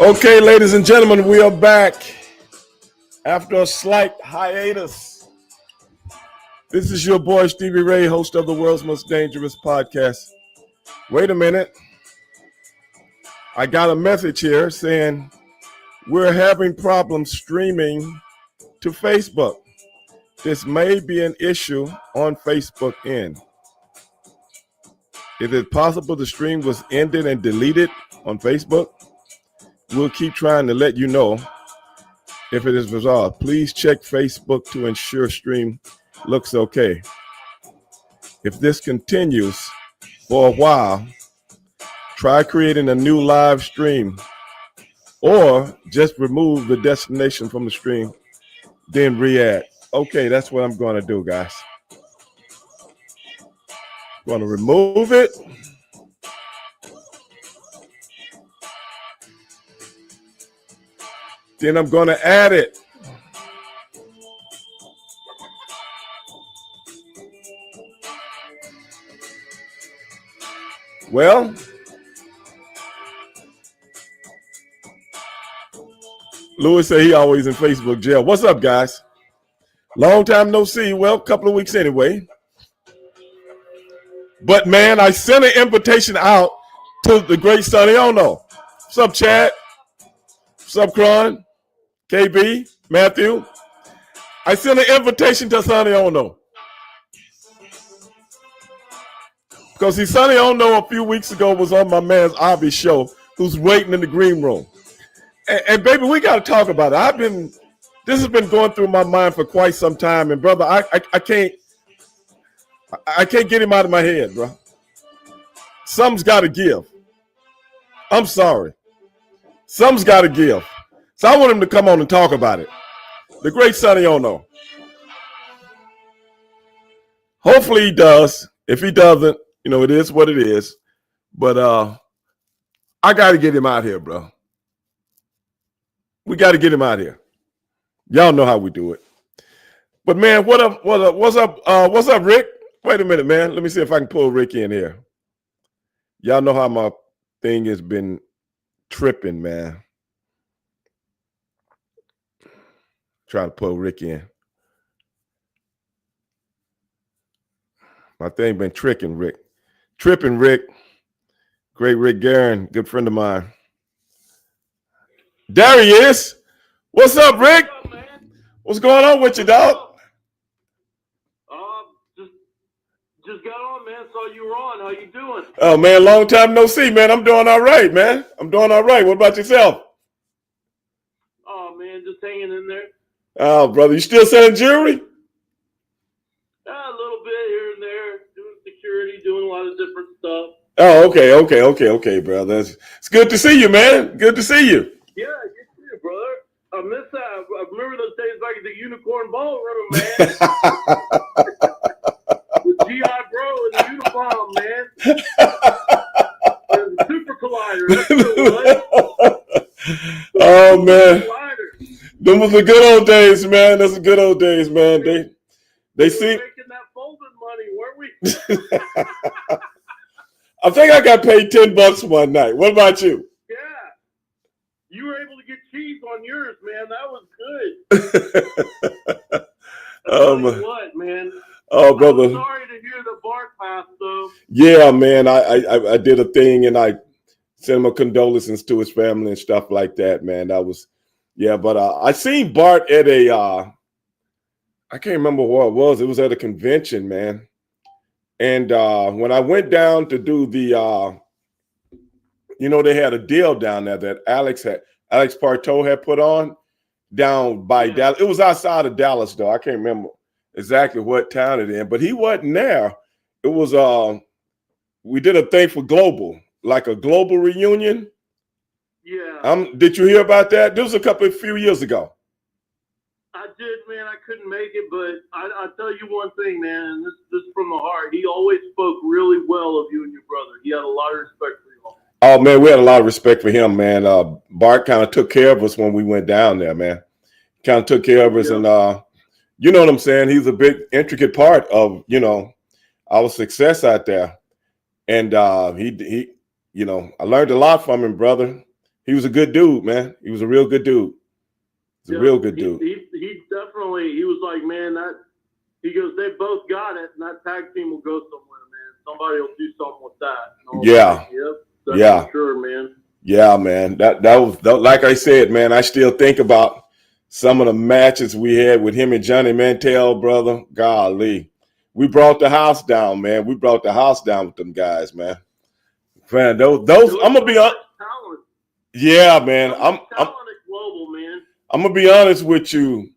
Okay, ladies and gentlemen, we are back after a slight hiatus. This is your boy, Stevie Ray, host of the world's most dangerous podcast. Wait a minute. I got a message here saying we're having problems streaming to Facebook. This may be an issue on Facebook end. Is it possible the stream was ended and deleted on Facebook? We'll keep trying to let you know if it is resolved. Please check Facebook to ensure stream looks okay. If this continues for a while, try creating a new live stream or just remove the destination from the stream, then re-add. Okay, that's what I'm going to do, guys. I'm going to remove it. Then I'm going to add it. Well, Louis said he always in Facebook jail. What's up, guys? Long time no see. Well, a couple of weeks anyway. But, man, I sent an invitation out to the great Sonny Ono. What's up, Chad? What's up, Cron? KB? Matthew? I sent an invitation to Sonny Ono. Because Sonny Ono a few weeks ago was on my man's Avi show, who's waiting in the green room. And baby, we got to talk about it. This has been going through my mind for quite some time. And brother, I can't get him out of my head, bro. Something's got to give. I'm sorry. Something's got to give. So I want him to come on and talk about it. The great Sonny Ono. Hopefully he does. If he doesn't, it is what it is. But I got to get him out here, bro. We got to get him out here. Y'all know how we do it. But man, what's up, Rick? Wait a minute, man. Let me see if I can pull Rick in here. Y'all know how my thing has been tripping, man. Trying to pull Rick in. My thing been tripping, Rick. Great Rick Guerin, good friend of mine. There he is. What's up, Rick? What's up, man? What's going on with you, dog? Just got on, man. Saw you were on. How you doing? Oh, man, long time no see, man. I'm doing all right, man. I'm doing all right. What about yourself? Oh, man, just hanging in there. Oh, brother, you still selling jewelry? A little bit here and there. Doing security, doing a lot of different stuff. Oh, okay, brother. It's good to see you, man. Good to see you. Yeah, good to see you, brother. I miss that. I remember those days back at the Unicorn Ballroom, man. With G.I. Bro and the uniform, man. And the Super Collider. That's what it was. Oh, man. Collider. Them was the good old days, man. That's the good old days, man. They see making that folding money, weren't we? I think I got paid $10 one night. What about you? Yeah. You were able to get cheese on yours, man. That was good. What, man? Oh, brother. I'm sorry to hear the Bart passed, though. Yeah, man. I did a thing and I sent him a condolences to his family and stuff like that, man. That was, yeah. But I seen Bart at I can't remember what it was. It was at a convention, man. And when I went down to do the, they had a deal down there that Alex Parteau had put on down by Dallas. It was outside of Dallas, though. I can't remember exactly what town it in, but he wasn't there. It was we did a thing for Global, like a global reunion. Yeah. Did you hear about that? This was a few years ago. I did, man. I couldn't make it, but I'll tell you one thing, man, and this from the heart. He always spoke really well of you and your brother. He had a lot of respect for you all. Oh, man, we had a lot of respect for him, man. Bart kind of took care of us when we went down there, man. Kind of took care of us, and you know what I'm saying? He's a big, intricate part of, our success out there. And he I learned a lot from him, brother. He was a good dude, man. He was a real good dude. He's a real good dude. He definitely, he was like, man, he goes, they both got it, and that tag team will go somewhere, man. Somebody will do something with that. Yeah. Like, yep. That's for sure, man. Yeah, man. That was like I said, man. I still think about some of the matches we had with him and Johnny Mantell, brother. Golly, we brought the house down, man. We brought the house down with them guys, man. Man, those I'm gonna be honest. Yeah, man. I'm global, man. I'm gonna be honest with you,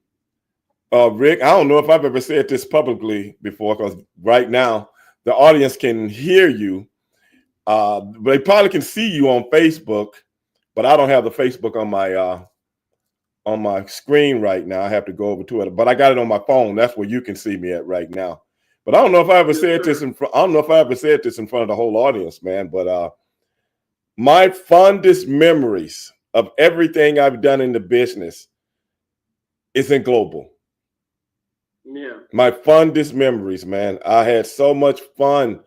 Rick. I don't know if I've ever said this publicly before, because right now the audience can hear you. They probably can see you on Facebook, but I don't have the Facebook on my screen right now. I have to go over to it, but I got it on my phone. That's where you can see me at right now. But I don't know if I ever said this in front. I don't know if I ever said this in front of the whole audience, man. But my fondest memories of everything I've done in the business is in global. Yeah. My fondest memories, man. I had so much fun,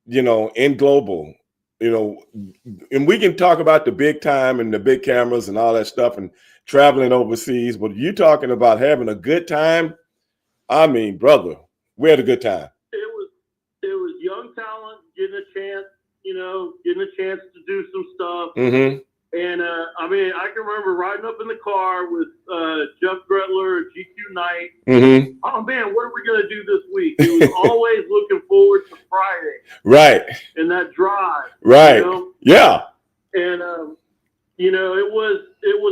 in global, and we can talk about the big time and the big cameras and all that stuff and traveling overseas. But you talking about having a good time. I mean, brother, we had a good time. It was young talent getting a chance, to do some stuff. Mm-hmm. And I mean, I can remember riding up in the car with Jeff Gretler and GQ Knight. Mm-hmm. Oh man, what are we gonna do this week? He was always looking forward to Friday. Right. And that drive. Right. Yeah. And it was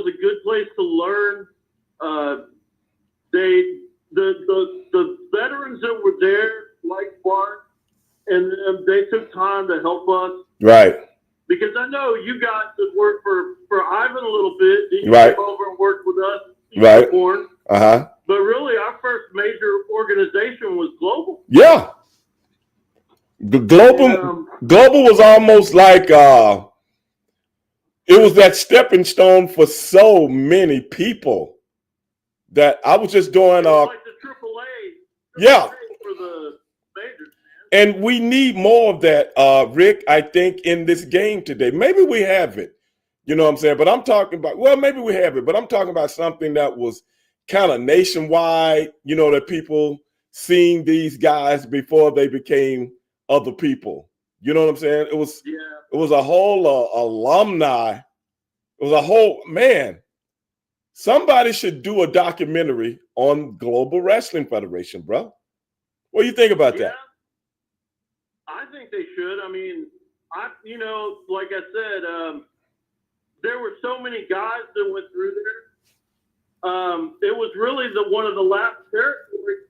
a good place to learn. The veterans that were there, like Bart, and they took time to help us. Right. Because I know you guys have worked for Ivan a little bit. You right. came over and worked with us. Right. Uh-huh. But really, our first major organization was Global. Yeah. The Global was almost like it was that stepping stone for so many people that I was just doing. Like the AAA. Yeah. For the majors. And we need more of that, Rick, I think, in this game today. Maybe we have it, you know what I'm saying? But I'm talking about, maybe we have it, but I'm talking about something that was kind of nationwide, that people seeing these guys before they became other people. You know what I'm saying? It was a whole alumni. It was a whole, man, somebody should do a documentary on Global Wrestling Federation, bro. What do you think about that? I think they should. I mean, like I said, there were so many guys that went through there. It was really one of the last territories,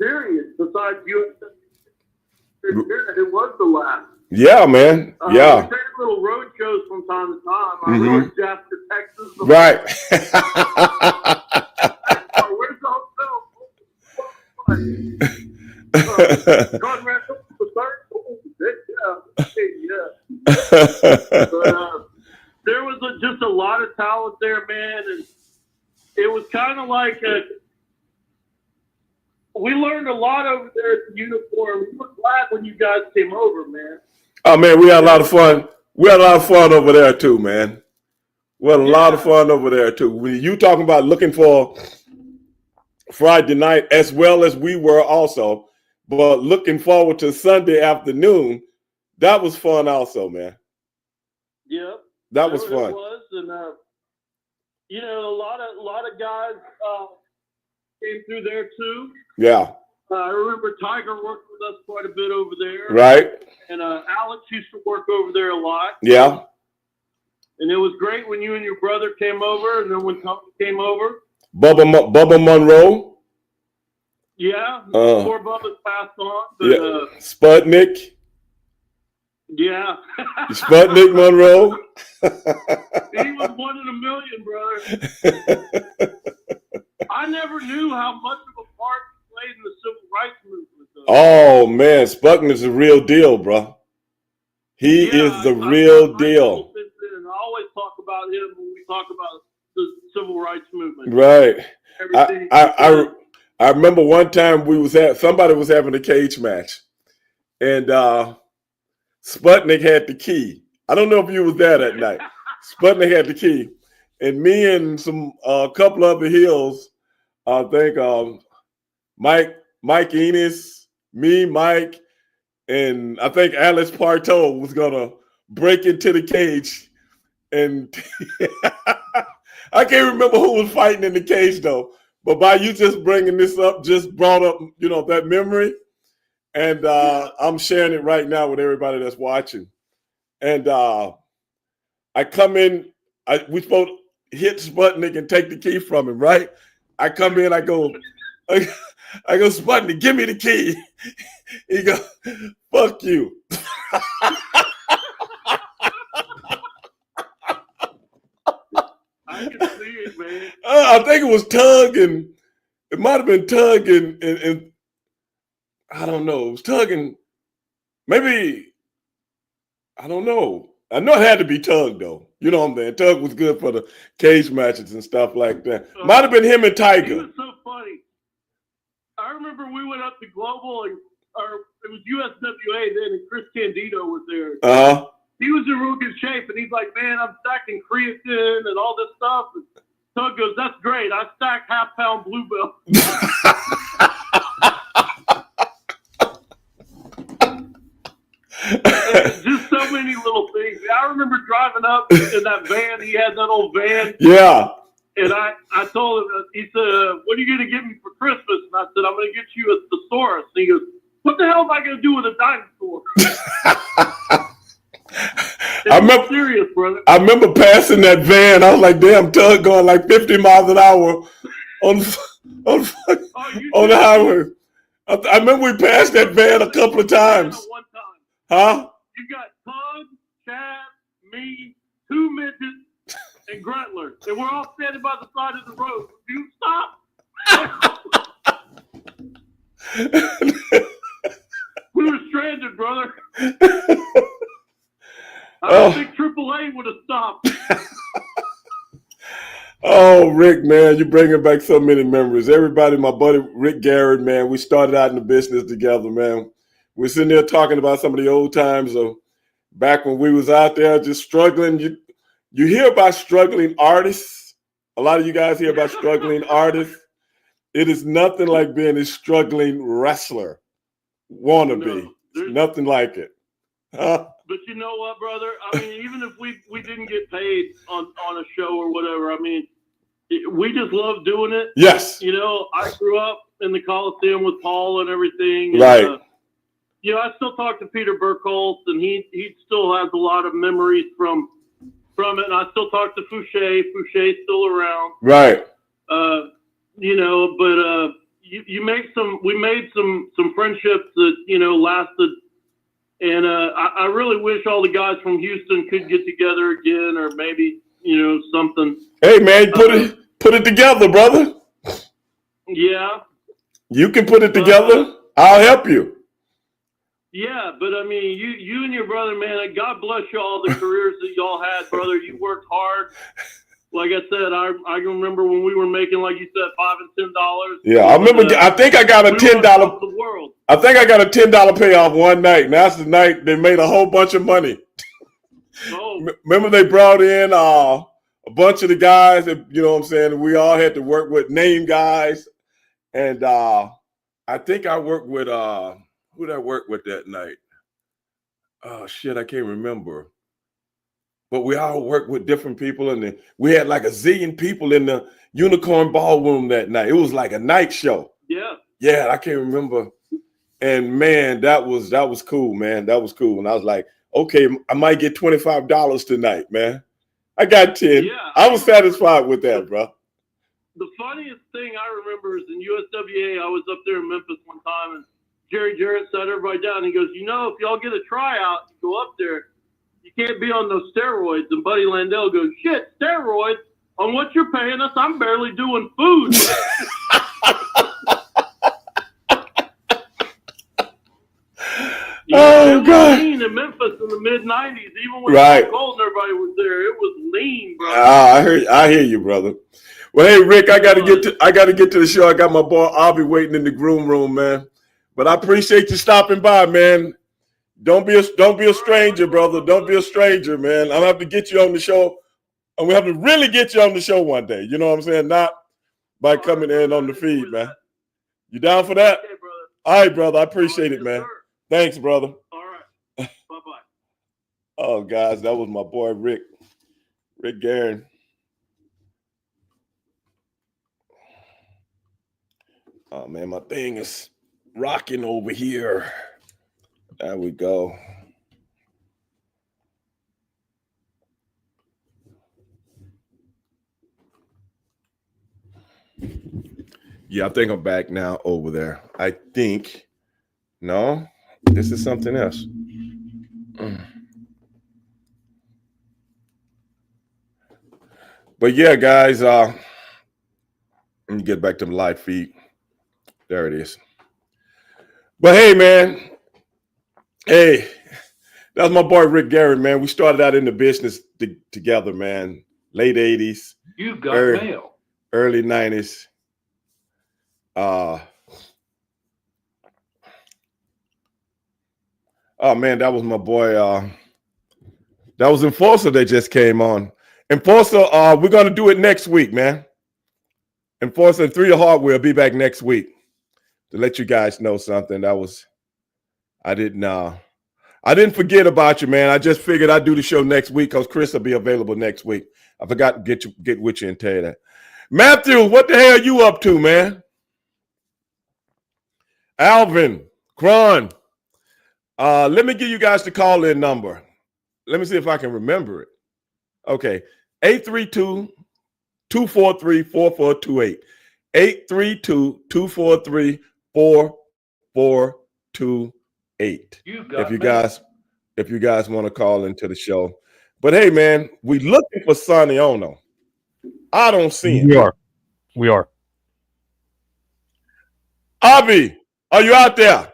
period, besides USA. It was the last. Yeah, man. Yeah. We did little road shows from time to time. I remember Jasper, Texas. Right. Where's the hotel? Conrad, but, there was just a lot of talent there, man, and it was kind of like we learned a lot over there at the uniform. We were glad when you guys came over, man. Oh man, we had a lot of fun. We had a lot of fun over there too, man. We had a lot of fun over there too. When you talking about looking for Friday night, as well as we were also, but looking forward to Sunday afternoon. That was fun also, man. Yep. That was fun. It was, and a lot of guys came through there too. Yeah. I remember Tiger worked with us quite a bit over there. Right. And Alex used to work over there a lot. Yeah. And it was great when you and your brother came over, and then when Tony came over. Bubba Monroe. Yeah. Before Bubba's passed on. But, yeah. Sputnik. Yeah. Sputnik Monroe. He was one in a million, brother. I never knew how much of a part he played in the civil rights movement, though. Oh, man. Sputnik is the real deal, bro. He is the real deal. And I always talk about him when we talk about the civil rights movement. Right. I remember one time somebody was having a cage match, and Sputnik had the key. I don't know if you was there that night. Sputnik had the key, and me and some couple other heels. I think Mike Enos, me, Mike, and I think Alex Parto was gonna break into the cage, and I can't remember who was fighting in the cage though. But by you just bringing this up, just brought up that memory, and I'm sharing it right now with everybody that's watching. And I come in, we supposed to hit Sputnik and take the key from him, right? I come in, I go, Sputnik, give me the key. He goes, fuck you. I can see it, man. I think it was Tug, and it might have been Tug and I don't know. It was Tug and maybe, I don't know. I know it had to be Tug though. You know what I'm saying? Tug was good for the cage matches and stuff like that. Might have been him and Tiger. He was so funny. I remember we went up to Global, or it was USWA then, and Chris Candido was there. Uh-huh. He was in real good shape, and he's like, man, I'm stacking creatine and all this stuff. And Tug goes, that's great. I stacked half-pound Bluebell. Just so many little things. I remember driving up in that van. He had that old van. Yeah. And I told him, he said, what are you going to get me for Christmas? And I said, I'm going to get you a thesaurus. And he goes, what the hell am I going to do with a dinosaur? I'm serious, brother. I remember passing that van. I was like, damn, Tug going like 50 miles an hour on the highway. I remember we passed that van a couple of times. One time. Huh? You got Tug, Chad, me, 2 midgets, and Gruntler. And we're all standing by the side of the road. You stop. We were stranded, brother. I don't think AAA would have stopped. Oh, Rick, man, you're bringing back so many memories. Everybody, my buddy Rick Garrett, man, we started out in the business together, man. We're sitting there talking about some of the old times of back when we was out there just struggling. You hear about struggling artists. A lot of you guys hear about struggling artists. It is nothing like being a struggling wrestler. Wannabe. No, nothing like it. Huh? But you know what, brother? I mean, even if we didn't get paid on a show or whatever, I mean, we just love doing it. Yes. You know, I grew up in the Coliseum with Paul and everything. Right. And, I still talk to Peter Burkholz, and he still has a lot of memories from it. And I still talk to Fouché. Fouché's still around. Right. But we made some friendships that, lasted. And I really wish all the guys from Houston could get together again, or maybe, something. Hey, man, put it together, brother. Yeah. You can put it together. I'll help you. Yeah, but I mean, you and your brother, man, God bless you all the careers that y'all had, brother. You worked hard. Like I said, I remember when we were making, like you said, $5 and $10. Yeah, I remember. I think I got a $10. The world. I think I got a $10 payoff one night, and that's the night they made a whole bunch of money. Oh. Remember they brought in a bunch of the guys that, you know what I'm saying, we all had to work with name guys. And I think I worked with, who did I work with that night? Oh, shit, I can't remember. But we all worked with different people, and we had like a zillion people in the Unicorn Ballroom that night. It was like a night show. Yeah. Yeah, I can't remember. And man, that was cool, man. That was cool. And I was like, okay, I might get $25 tonight, man. I got 10. Yeah, I was satisfied with that, bro. The funniest thing I remember is in USWA, I was up there in Memphis one time, and Jerry Jarrett sat everybody down. And he goes, if y'all get a tryout, you go up there, you can't be on those steroids. And Buddy Landell goes, shit, steroids? On what you're paying us, I'm barely doing food. Oh, God. Lean in Memphis in the mid-'90s, even when Right. Cold and everybody was there, it was lean, bro. I hear you, brother. Well, hey, Rick, I gotta get to the show. I got my boy Avi waiting in the groom room, man. But I appreciate you stopping by, man. Don't be a stranger, brother. Don't be a stranger, man. I'm gonna have to get you on the show And we have to really get you on the show one day. You know what I'm saying? Not by coming in on the feed, man. You down for that? Okay, brother. All right, brother. I appreciate it, man. Sir. Thanks, brother. All right. Bye-bye. Oh, guys, that was my boy Rick Guerin. Oh, man, my thing is rocking over here. There we go. Yeah, I think I'm back now over there. I think, no, this is something else. But yeah, guys, let me get back to the live feed. There it is. But hey, man. Hey, that's my boy Rick Guerin, man. We started out in the business together, man. Late 80s. You got mail. Early 90s. Oh man, that was my boy. That was Enforcer that just came on. Enforcer, we're gonna do it next week, man. Enforcer and 3 to Hardware will be back next week to let you guys know something. I didn't forget about you, man. I just figured I'd do the show next week because Chris will be available next week. I forgot to get with you and tell you that. Matthew, what the hell are you up to, man? Alvin, Cron. Let me give you guys the call-in number. Let me see if I can remember it. Okay, 832-243-4428. 832-243-4428. If you guys want to call into the show. But hey, man, we looking for Sonny Ono. I don't see him. We are. Avi, are you out there?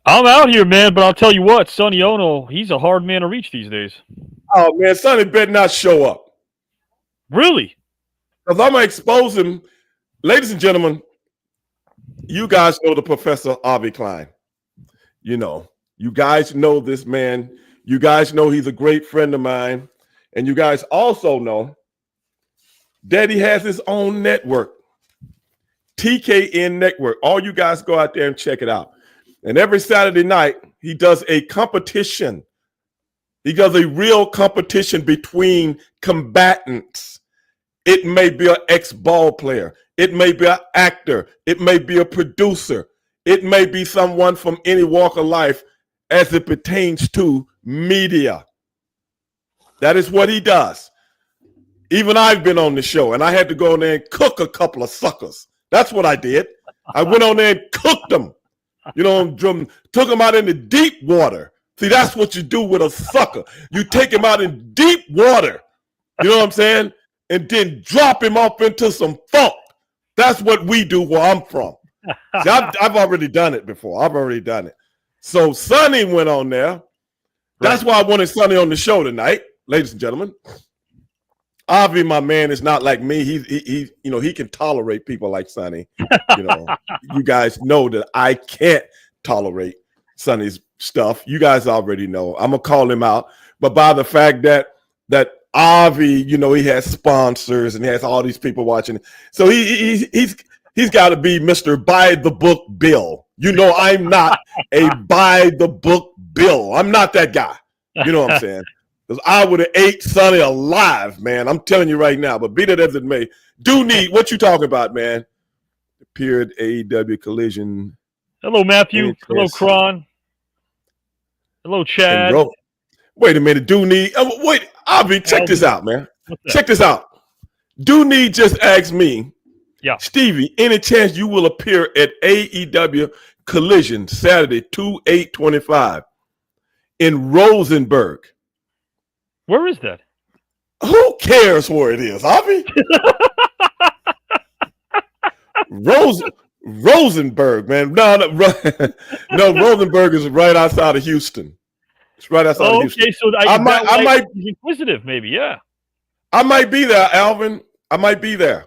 I'm out here, man, but I'll tell you what, Sonny Ono, he's a hard man to reach these days. Oh, man, Sonny better not show up. Really? Because I'm going to expose him. Ladies and gentlemen, you guys know the Professor Avi Klein. You know, you guys know this man. You guys know he's a great friend of mine. And you guys also know that he has his own network, TKN Network. All you guys go out there and check it out. And every Saturday night, he does a competition. He does a real competition between combatants. It may be an ex-ball player. It may be an actor. It may be a producer. It may be someone from any walk of life as it pertains to media. That is what he does. Even I've been on the show, and I had to go in there and cook a couple of suckers. That's what I did. I went on there and cooked them. You know, took them out in the deep water. See, that's what you do with a sucker. You take him out in deep water. You know what I'm saying? And then drop him off into some funk. That's what we do where I'm from. See, I've already done it before. I've already done it. So Sonny went on there. That's why I wanted Sonny on the show tonight, ladies and gentlemen. Avi, my man, is not like me. He you know, he can tolerate people like Sonny. You know, you guys know that I can't tolerate Sonny's stuff. You guys already know. I'm gonna call him out, but by the fact that Avi, you know, he has sponsors and he has all these people watching, so he's got to be Mr. Buy the Book Bill. You know, I'm not a Buy the Book Bill. I'm not that guy. You know what I'm saying? Because I would have ate Sonny alive, man. I'm telling you right now. But be that as it may, do need what you talking about, man? Appeared AEW Collision. Hello, Matthew. Hello, Cron. Hello, Chad. Wait a minute. Do need. Wait, Avi, check this out, man. Check this out. Do need just asked me, Stevie, any chance you will appear at AEW Collision Saturday, 2/8/25 in Rosenberg? Where is that? Who cares where it is, Avi? Rosenberg, man. No, Rosenberg is right outside of Houston. It's right outside of Houston. Okay, so I might be inquisitive, maybe, yeah. I might be there, Alvin. I might be there.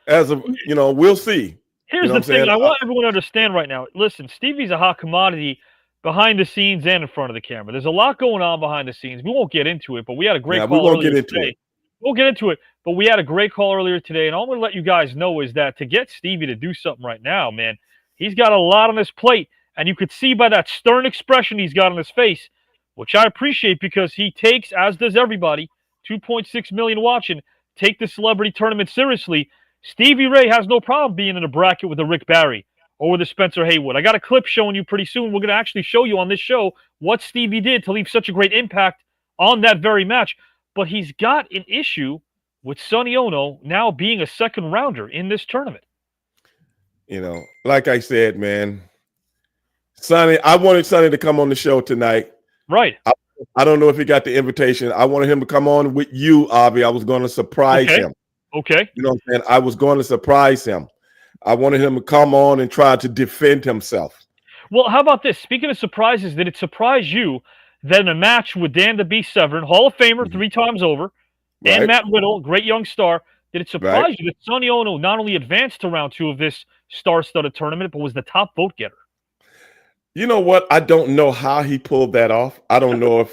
As of, you know, we'll see. Here's the thing. I want everyone to understand right now. Listen, Stevie's a hot commodity behind the scenes and in front of the camera. There's a lot going on behind the scenes. We won't get into it, but we had a great call. We won't get into it. we'll get into it. But we had a great call earlier today, and all I'm going to let you guys know is that to get Stevie to do something right now, man, he's got a lot on his plate, and you could see by that stern expression he's got on his face, which I appreciate because he takes, as does everybody, 2.6 million watching, take the celebrity tournament seriously. Stevie Ray has no problem being in a bracket with a Rick Barry or with a Spencer Haywood. I got a clip showing you pretty soon. We're going to actually show you on this show what Stevie did to leave such a great impact on that very match. But he's got an issue with Sonny Ono now being a second rounder in this tournament. You know, like I said, man, Sonny, I wanted Sonny to come on the show tonight. Right. I don't know if he got the invitation. I wanted him to come on with you, Avi. I was going to surprise him. Okay. You know what I'm saying? I was going to surprise him. I wanted him to come on and try to defend himself. Well, how about this? Speaking of surprises, did it surprise you that in a match with Dan the Beast Severn, Hall of Famer 3 times over, and Matt Riddle, great young star, did it surprise you that Sonny Ono not only advanced to round 2 of this star-studded tournament, but was the top vote getter? You know what? I don't know how he pulled that off. I don't know if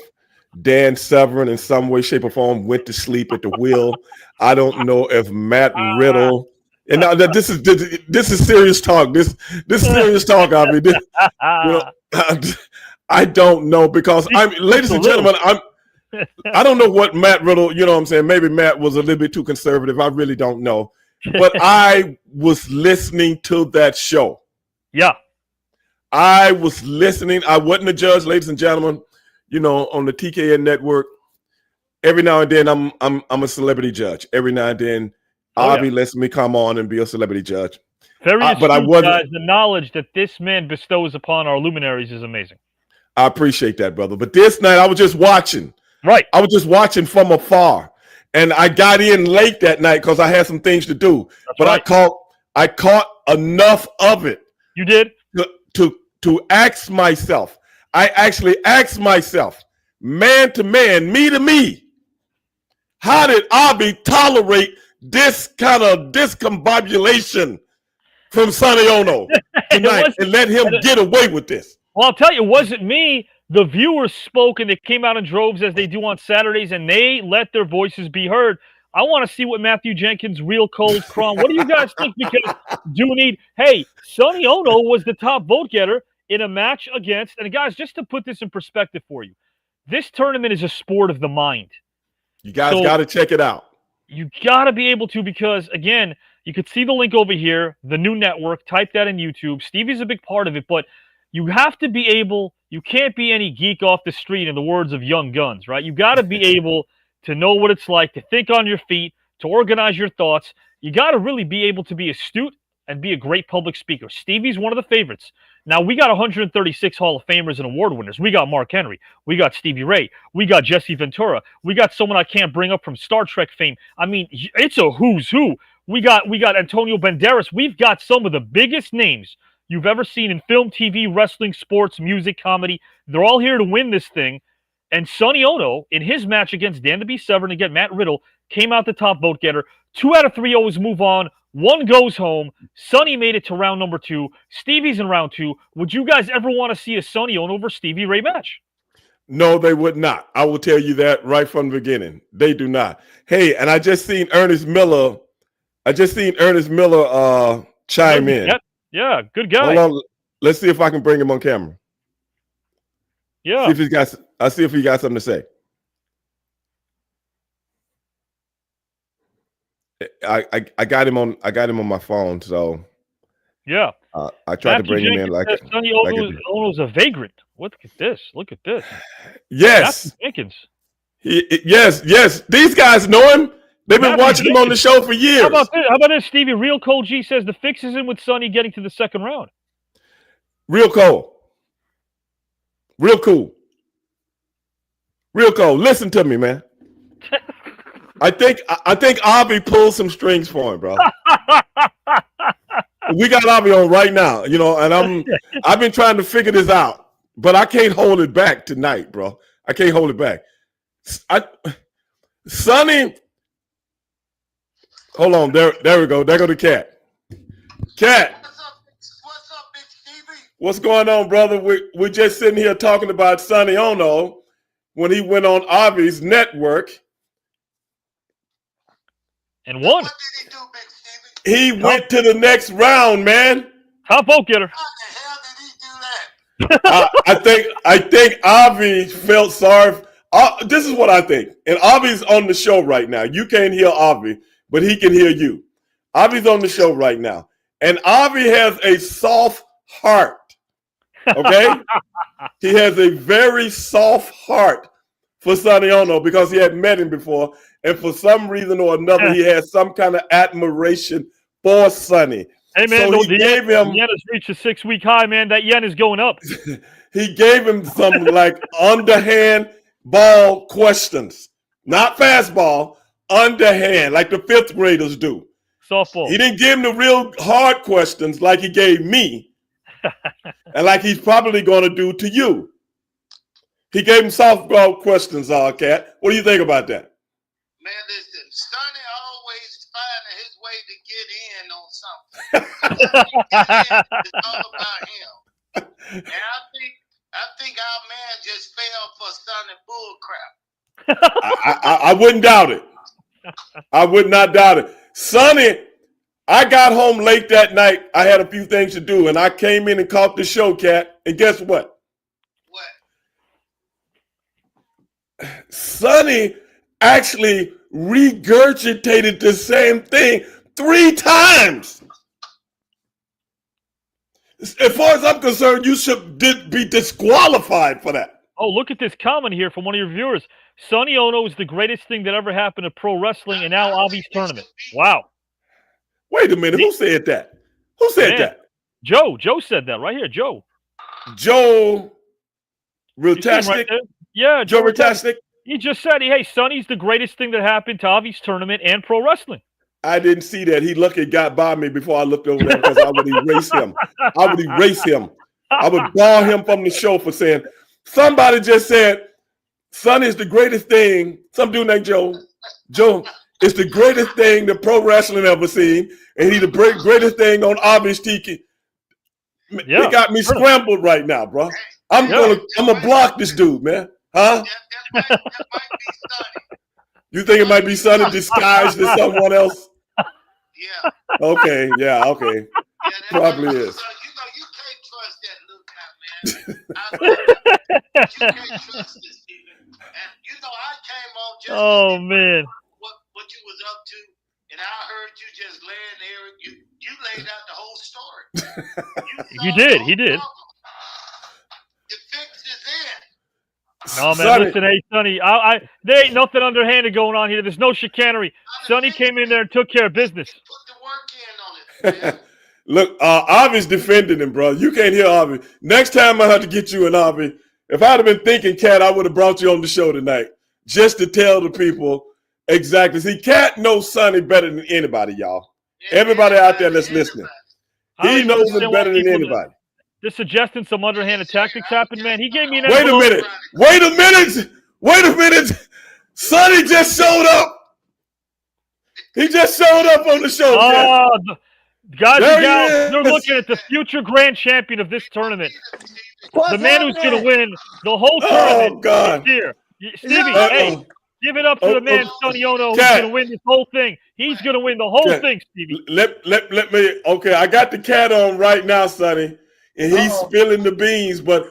Dan Severn in some way, shape, or form went to sleep at the wheel. I don't know if Matt Riddle. And now this is serious talk. This is serious talk. I mean, I don't know because ladies and gentlemen, I don't know what Matt Riddle. You know what I'm saying? Maybe Matt was a little bit too conservative. I really don't know. But I was listening to that show. Yeah. I was listening. I wasn't a judge, ladies and gentlemen. You know, on the TKN network, every now and then I'm a celebrity judge. Every now and then, Avi lets me come on and be a celebrity judge. Very astute, but I wasn't. Guys, the knowledge that this man bestows upon our luminaries is amazing. I appreciate that, brother. But this night, I was just watching. Right. I was just watching from afar, and I got in late that night because I had some things to do. But I caught enough of it. You did? To ask myself. I actually asked myself, man to man, me to me, how did Avi tolerate this kind of discombobulation from Sonny Ono tonight and let him get away with this? Well, I'll tell you, it wasn't me. The viewers spoke, and they came out in droves as they do on Saturdays, and they let their voices be heard. I want to see what Matthew Jenkins, Real Cold, Cron, what do you guys think? Because hey, Sonny Ono was the top vote getter in a match against, and guys, just to put this in perspective for you, this tournament is a sport of the mind. You guys got to check it out. You got to be able to, because again, you could see the link over here, the new network, type that in YouTube. Stevie's a big part of it, but you have to be able, you can't be any geek off the street in the words of Young Guns, right? You got to be able to know what it's like to think on your feet, to organize your thoughts. You got to really be able to be astute and be a great public speaker. Stevie's one of the favorites. Now, we got 136 Hall of Famers and award winners. We got Mark Henry. We got Stevie Ray. We got Jesse Ventura. We got someone I can't bring up from Star Trek fame. I mean, it's a who's who. We got Antonio Banderas. We've got some of the biggest names you've ever seen in film, TV, wrestling, sports, music, comedy. They're all here to win this thing. And Sonny Ono, in his match against Dan the Beast Severn, again, Matt Riddle, came out the top vote getter. 2 out of 3 always move on. 1 goes home. Sonny made it to round number 2. Stevie's in round 2. Would you guys ever want to see a Sonny Ono over Stevie Ray match? No, they would not. I will tell you that right from the beginning. They do not. Hey, and I just seen Ernest Miller. Chime in. Yeah, good guy. Hold on. Let's see if I can bring him on camera. Yeah. I'll see if he got something to say. I got him on my phone, so yeah. I tried to bring him in like Sonny Ono's a vagrant. Look at this. Yes. Jenkins. Yes. These guys know him. They've been watching him on the show for years. How about this, Stevie? Real Cold G says the fix is in with Sonny getting to the second round. Real cold. Real cool. Real cold. Listen to me, man. I think Avi pulled some strings for him, bro. We got Avi on right now, you know, and I've been trying to figure this out, but I can't hold it back tonight, bro. I can't hold it back. Sonny, hold on, there we go. There go the cat. Cat. What's up, Big Stevie? What's going on, brother? We're just sitting here talking about Sonny Ono when he went on Avi's network. and won. What did he do, Big Stevie? He went to the next round, man. Top vote getter. How the hell did he do that? I think Avi felt sorry. This is what I think. And Avi's on the show right now. You can't hear Avi, but he can hear you. Avi's on the show right now. And Avi has a soft heart. Okay? He has a very soft heart for Sonny Ono because he had met him before. And for some reason or another, he has some kind of admiration for Sonny. Hey, man, So the yen has reached a 6-week high, man. That yen is going up. He gave him some like underhand ball questions, not fastball, underhand, like the fifth graders do. Softball. He didn't give him the real hard questions like he gave me, and like he's probably going to do to you. He gave him softball questions, Cat. What do you think about that? Man, listen, Sonny always finding his way to get in on something. It's all about him. And I think our man just fell for Sonny bullcrap. I wouldn't doubt it. I would not doubt it. Sonny, I got home late that night. I had a few things to do, and I came in and caught the show, Cat. And guess what? What? Sonny actually regurgitated the same thing 3 times. As far as I'm concerned, you should be disqualified for that. Oh, look at this comment here from one of your viewers. Sonny Ono is the greatest thing that ever happened to pro wrestling and now Avi's tournament. Wow. Wait a minute. Who said that? Who said that? Joe. Joe said that right here. Joe. Joe Rutastic? Right there? Yeah, Joe Rutastic? He just said, hey, Sonny's the greatest thing that happened to Avi's tournament and pro wrestling. I didn't see that. He lucky got by me before I looked over there because I would erase him. I would erase him. I would bar him from the show for saying, somebody just said, Sonny is the greatest thing. Some dude named Joe. Joe is the greatest thing that pro wrestling ever seen. And he's the greatest thing on Avi's Tiki. Yeah, they got me scrambled right now, bro. I'm gonna block this dude, man. Huh? That might be Sonny. You think it might be Sonny disguised as someone else? Yeah. Okay, yeah, okay. Yeah, Probably is. So, you can't trust that look out, man. You can't trust this, Steven. And I came on just oh man, what you was up to, and I heard you just laying there. You laid out the whole story. He did. He did. The fix is in. No, man, Sonny. listen, hey, Sonny, there ain't nothing underhanded going on here. There's no chicanery. Sonny came in there and took care of business. Put the work in on it, man. Look, Avi's defending him, bro. You can't hear Avi. Next time I have to get you an Avi. If I'd have been thinking, Cat, I would have brought you on the show tonight just to tell the people exactly. See, Cat knows Sonny better than anybody, y'all. Everybody out there that's listening. He knows him better than anybody. Just suggesting some underhanded tactics happen, man. He gave me an Wait a minute. Wait a minute. Wait a minute. Sonny just showed up. He just showed up on the show. Guys and gals, they're looking at the future grand champion of this tournament. The man who's going to win the whole tournament. Oh, God. Is here. Stevie, hey, give it up to the man, Sonny Ono, who's going to win this whole thing. He's going to win the whole thing, Stevie. Let me, okay, I got the cat on right now, Sonny, and he's spilling the beans, but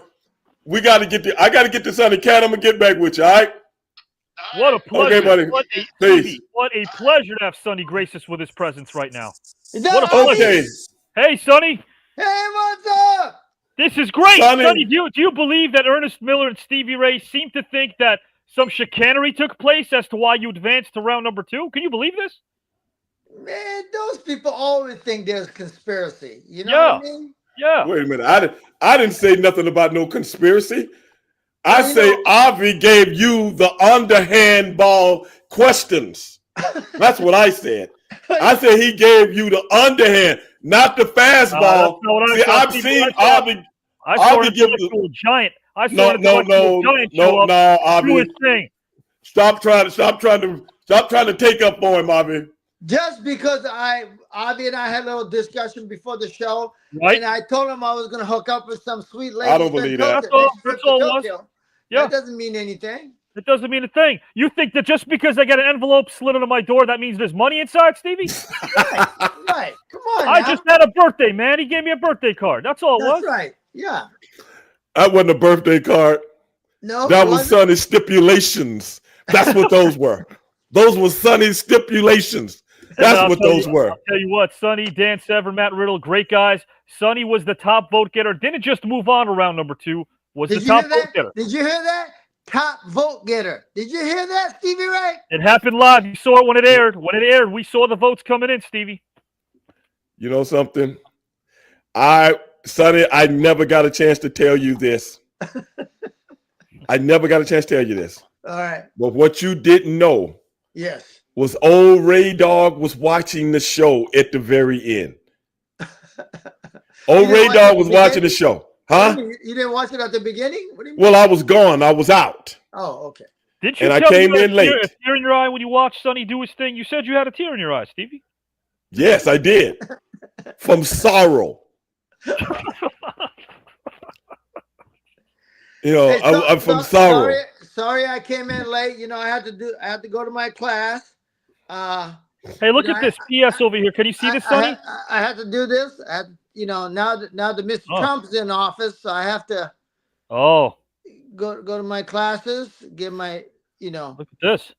I got to get the Sonny Cat. I'm going to get back with you, all right? What a pleasure. Okay, buddy. What a pleasure to have Sonny grace us with his presence right now. What a pleasure. Okay. Hey, Sonny. Hey, what's up? This is great. Sonny, do you believe that Ernest Miller and Stevie Ray seem to think that some chicanery took place as to why you advanced to round number 2? Can you believe this? Man, those people always think there's conspiracy. You know what I mean? Yeah. Wait a minute. I didn't say nothing about no conspiracy. I say Avi gave you the underhand ball questions. That's what I said. I said he gave you the underhand, not the fastball. See, I've seen Avi. I saw Avi give a giant. I no, saw Avi. Stop trying to take up for him, Avi. Just because Avi and I had a little discussion before the show, right? And I told him I was going to hook up with some sweet lady. I don't believe that. That's all it was. Yeah. That doesn't mean anything. It doesn't mean a thing. You think that just because I get an envelope slid into my door, that means there's money inside, Stevie? Right. Come on. I now. just had a birthday, man. He gave me a birthday card. That's all it That's was. right. Yeah. That wasn't a birthday card. No. That it was wasn't. Sonny's stipulations. That's what those were. Those were Sonny's stipulations. That's what those were. I'll tell you what, Sonny, Dan Sever, Matt Riddle, great guys. Sonny was the top vote getter. Didn't just move on to round number 2. Was the top vote getter. Did you hear that? Top vote getter. Did you hear that, Stevie Ray? It happened live. You saw it when it aired. When it aired, we saw the votes coming in, Stevie. You know something? Sonny, I never got a chance to tell you this. I never got a chance to tell you this. All right. But what you didn't know Yes. was old Ray Dog was watching the show at the very end. Old Ray Dog was watching the show. Huh? You didn't watch it at the beginning? What do you mean? Well, I was gone. I was out. Oh, okay. Did you And I tell me came you had in late. A tear in your eye when you watched Sonny do his thing? You said you had a tear in your eye, Stevie. Yes, I did. From sorrow. You know, Hey, I'm from sorrow. Sorry, I came in late. You know, I had to go to my class. Hey, look at this PS over here. Can you see this, Sonny? I had to do this. Now that Mr. Trump's in office, so I have to go to my classes, get my, Look at this.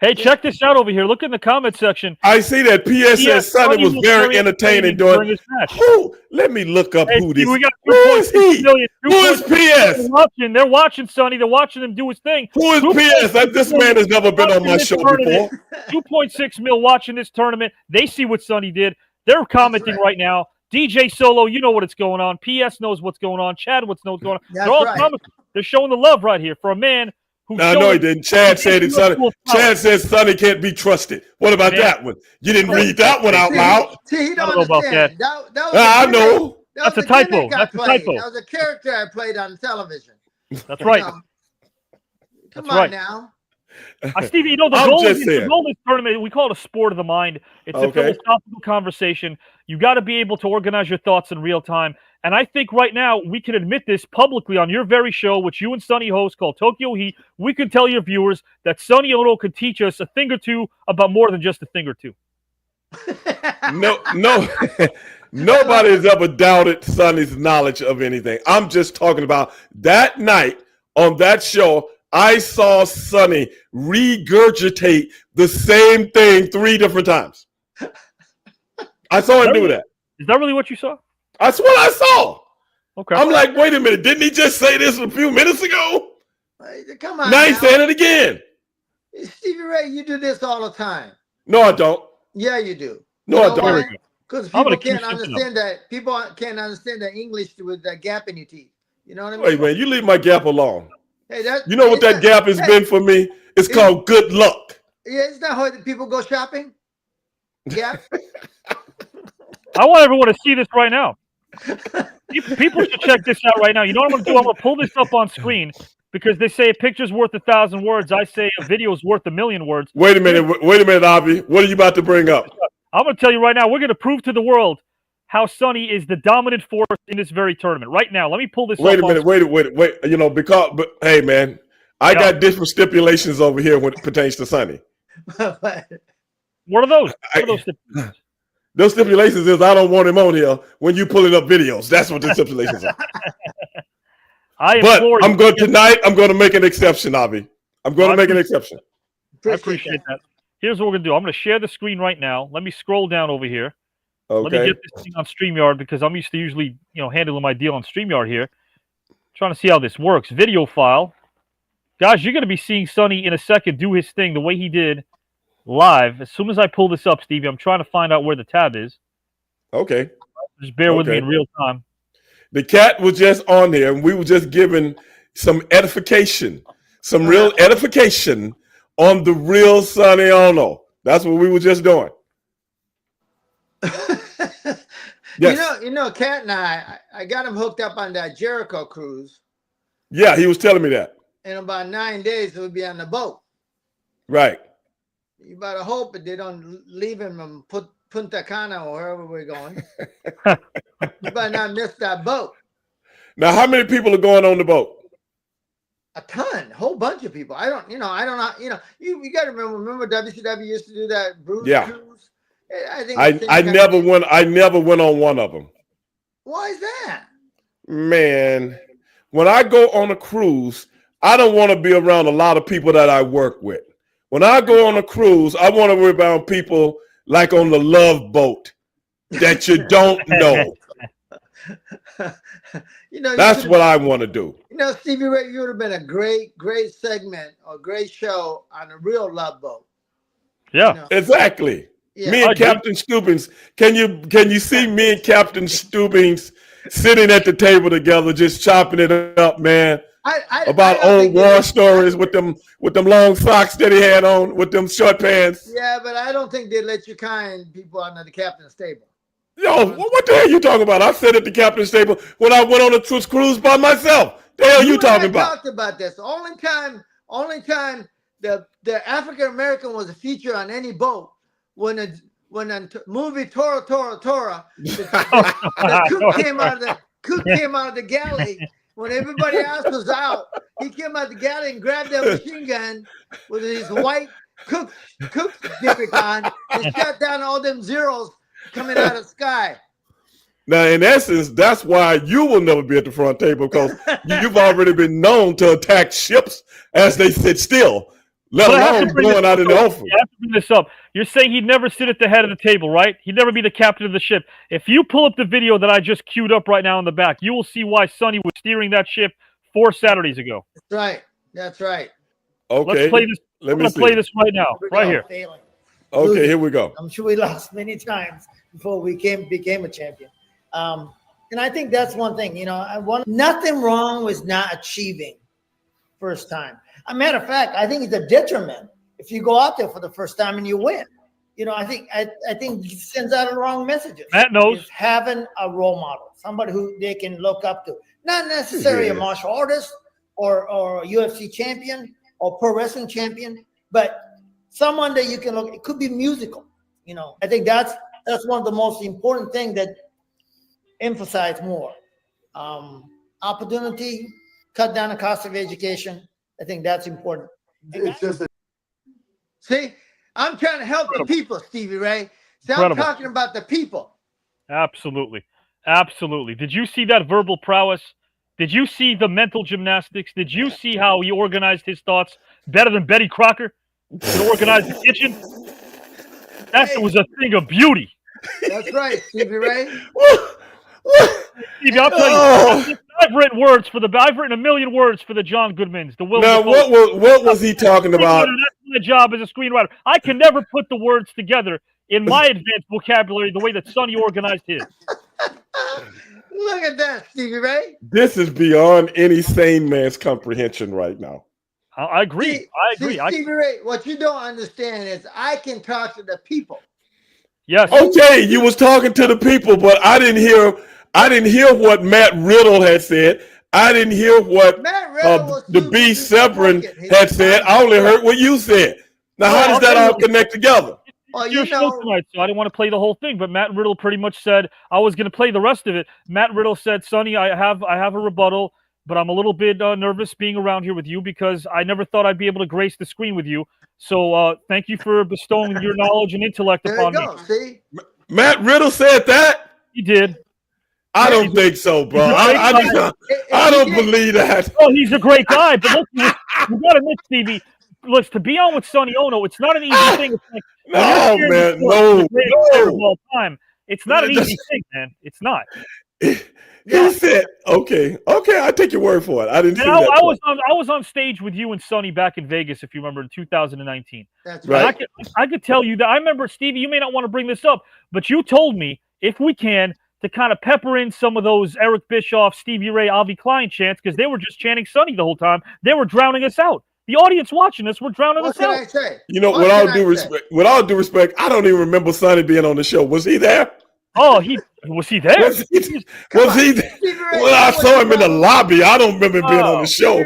Hey, check this out over here. Look in the comment section. I see that PS says Sonny was very entertaining during this match. Who? Let me look up who this. We got Who is he? Who is PS? They're watching Sonny. They're watching him do his thing. Who is PS? This man has never been on my show before. 2.6 mil watching this tournament. They see what Sonny did. They're commenting right now. DJ Solo, you know what it's going on. PS knows what's going on. Chad knows what's going on. They're all commenting. They're showing the love right here for a man who. No, he didn't. Chad said it. Chad says Sonny can't be trusted. What about that one? You didn't read that one out loud. See, he don't know about that. I know. That's a typo. That's a typo. That was a character I played on television. That's right. Come on now. Stevie, the goal of this tournament, we call it a sport of the mind. It's a philosophical conversation. You got to be able to organize your thoughts in real time. And I think right now we can admit this publicly on your very show, which you and Sonny host, called Tokyo Heat. We can tell your viewers that Sonny Ono could teach us a thing or two about more than just a thing or two. No. Nobody has ever doubted Sonny's knowledge of anything. I'm just talking about that night on that show. I saw Sonny regurgitate the same thing 3 different times. I saw him do that. Is that really what you saw? That's what I saw. Okay. I'm like, wait a minute. Didn't he just say this a few minutes ago? Come on. Now he's saying it again. Stevie Ray, you do this all the time. No, I don't. Yeah, you do. No, I don't. Because people can't understand that. People can't understand that English with that gap in your teeth. You know what I mean? Wait, man, you leave my gap alone. Hey, you know what that gap has been for me? It's called good luck. Yeah, it's not how people go shopping. Gap. I want everyone to see this right now. People should check this out right now. You know what I'm going to do? I'm going to pull this up on screen because they say a picture's worth 1,000 words. I say a video's worth 1,000,000 words. Wait a minute, Avi. What are you about to bring up? I'm going to tell you right now, we're going to prove to the world how Sonny is the dominant force in this very tournament. Right now, let me pull this up. Wait. But hey, man, I got different stipulations over here when it pertains to Sonny. What are those? What are those stipulations? Those stipulations is I don't want him on here when you pulling up videos. That's what the stipulations are. I'm going to make an exception, Avi. I'm going to make an exception. I appreciate that. Here's what we're going to do. I'm going to share the screen right now. Let me scroll down over here. Okay. Let me get this thing on StreamYard because I'm used to usually, handling my deal on StreamYard here. Trying to see how this works. Video file. Guys, you're going to be seeing Sonny in a second do his thing the way he did live. As soon as I pull this up, Stevie, I'm trying to find out where the tab is. Okay. Just bear with me in real time. The cat was just on there, and we were just giving some edification, some real edification on the real Sonny Ono. That's what we were just doing. Yes. Cat and I got him hooked up on that Jericho cruise. Yeah, he was telling me that. In about 9 days, he'll be on the boat. Right. You better hope that they don't leave him and put Punta Cana or wherever we're going. You better not miss that boat. Now, how many people are going on the boat? A ton, a whole bunch of people. I don't know. You got to remember WCW used to do that Bruce Cruise. I think I never went. I never went on one of them. Why is that? Man, when I go on a cruise, I don't want to be around a lot of people that I work with. When I go on a cruise, I want to be around people like on the Love Boat that you don't know. That's what I want to do. Stevie Ray, you would have been a great segment or great show on a real Love Boat. Yeah, exactly. Yeah. Me and Captain Stubbings. Can you see me and Captain Stubbings sitting at the table together, just chopping it up, man? About old war stories with them long socks that he had on, with them short pants. Yeah, but I don't think they let you kind people under the captain's table. Yo, what the hell are you talking about? I said at the captain's table when I went on a cruise by myself. The hell you talking about? Talked about this. The only time the African American was a feature on any boat when a movie Tora, the cook came out of the galley when everybody else was out. He came out of the galley and grabbed that machine gun with his white cook on and shot down all them zeros coming out of the sky. Now, in essence, that's why you will never be at the front table, because you've already been known to attack ships as they sit still, let alone going out in the open. I have to bring this up. You're saying he'd never sit at the head of the table, right? He'd never be the captain of the ship. If you pull up the video that I just queued up right now in the back, you will see why Sonny was steering that ship 4 Saturdays ago. That's right. Okay. Let's play this. I'm going to play this right now, right here. Failing. Okay, here we go. I'm sure we lost many times before we became a champion. And I think that's one thing, nothing wrong with not achieving first time. As a matter of fact, I think it's a detriment if you go out there for the first time and you win. I think it sends out the wrong messages. Matt knows. It's having a role model, somebody who they can look up to, not necessarily a martial artist or a UFC champion or pro wrestling champion, but someone that you can look. It could be musical. I think that's one of the most important things that emphasize more. Opportunity, cut down the cost of education. I think that's important. It's just see, I'm trying to help the people, Stevie Ray. See, I'm talking about the people. Absolutely. Did you see that verbal prowess? Did you see the mental gymnastics? Did you see how he organized his thoughts better than Betty Crocker could organize the kitchen? That was a thing of beauty. That's right, Stevie Ray. Stevie, I'll tell you, I've written a million words for the John Goodmans. Now, what was he talking about? That's my job as a screenwriter. I can never put the words together in my advanced vocabulary the way that Sonny organized his. Look at that, Stevie Ray. This is beyond any sane man's comprehension right now. I agree. Stevie Ray, what you don't understand is I can talk to the people. Yes. Okay, you was talking to the people, but I didn't hear what Matt Riddle had said. I didn't hear what the B. Severin had said. I only heard what you said. Now, how does that all connect together? Well, your show tonight, so I didn't want to play the whole thing, but Matt Riddle pretty much said I was going to play the rest of it. Matt Riddle said, "Sonny, I have a rebuttal, but I'm a little bit nervous being around here with you because I never thought I'd be able to grace the screen with you. So thank you for bestowing your knowledge and intellect upon me." See? Matt Riddle said that? He did. I don't think so, bro. I don't believe that. Oh, he's a great guy, but look, you got to admit, Stevie, look, to be on with Sonny Ono, it's not an easy thing. It's like, no, man, no. Of all time. It's not an easy thing, man. It's not. He said, "Okay, I take your word for it." I didn't. I was on stage with you and Sonny back in Vegas, if you remember, in 2019. That's right. I could tell you that. I remember, Stevie. You may not want to bring this up, but you told me if we can to kind of pepper in some of those Eric Bischoff, Stevie Ray, Avi Klein chants because they were just chanting Sonny the whole time. They were drowning us out. The audience watching us were drowning us out. What can I say? With all due respect, I don't even remember Sonny being on the show. Was he there? Oh, was he there? Was he there? Well, I saw him in the lobby. I don't remember him being on the show.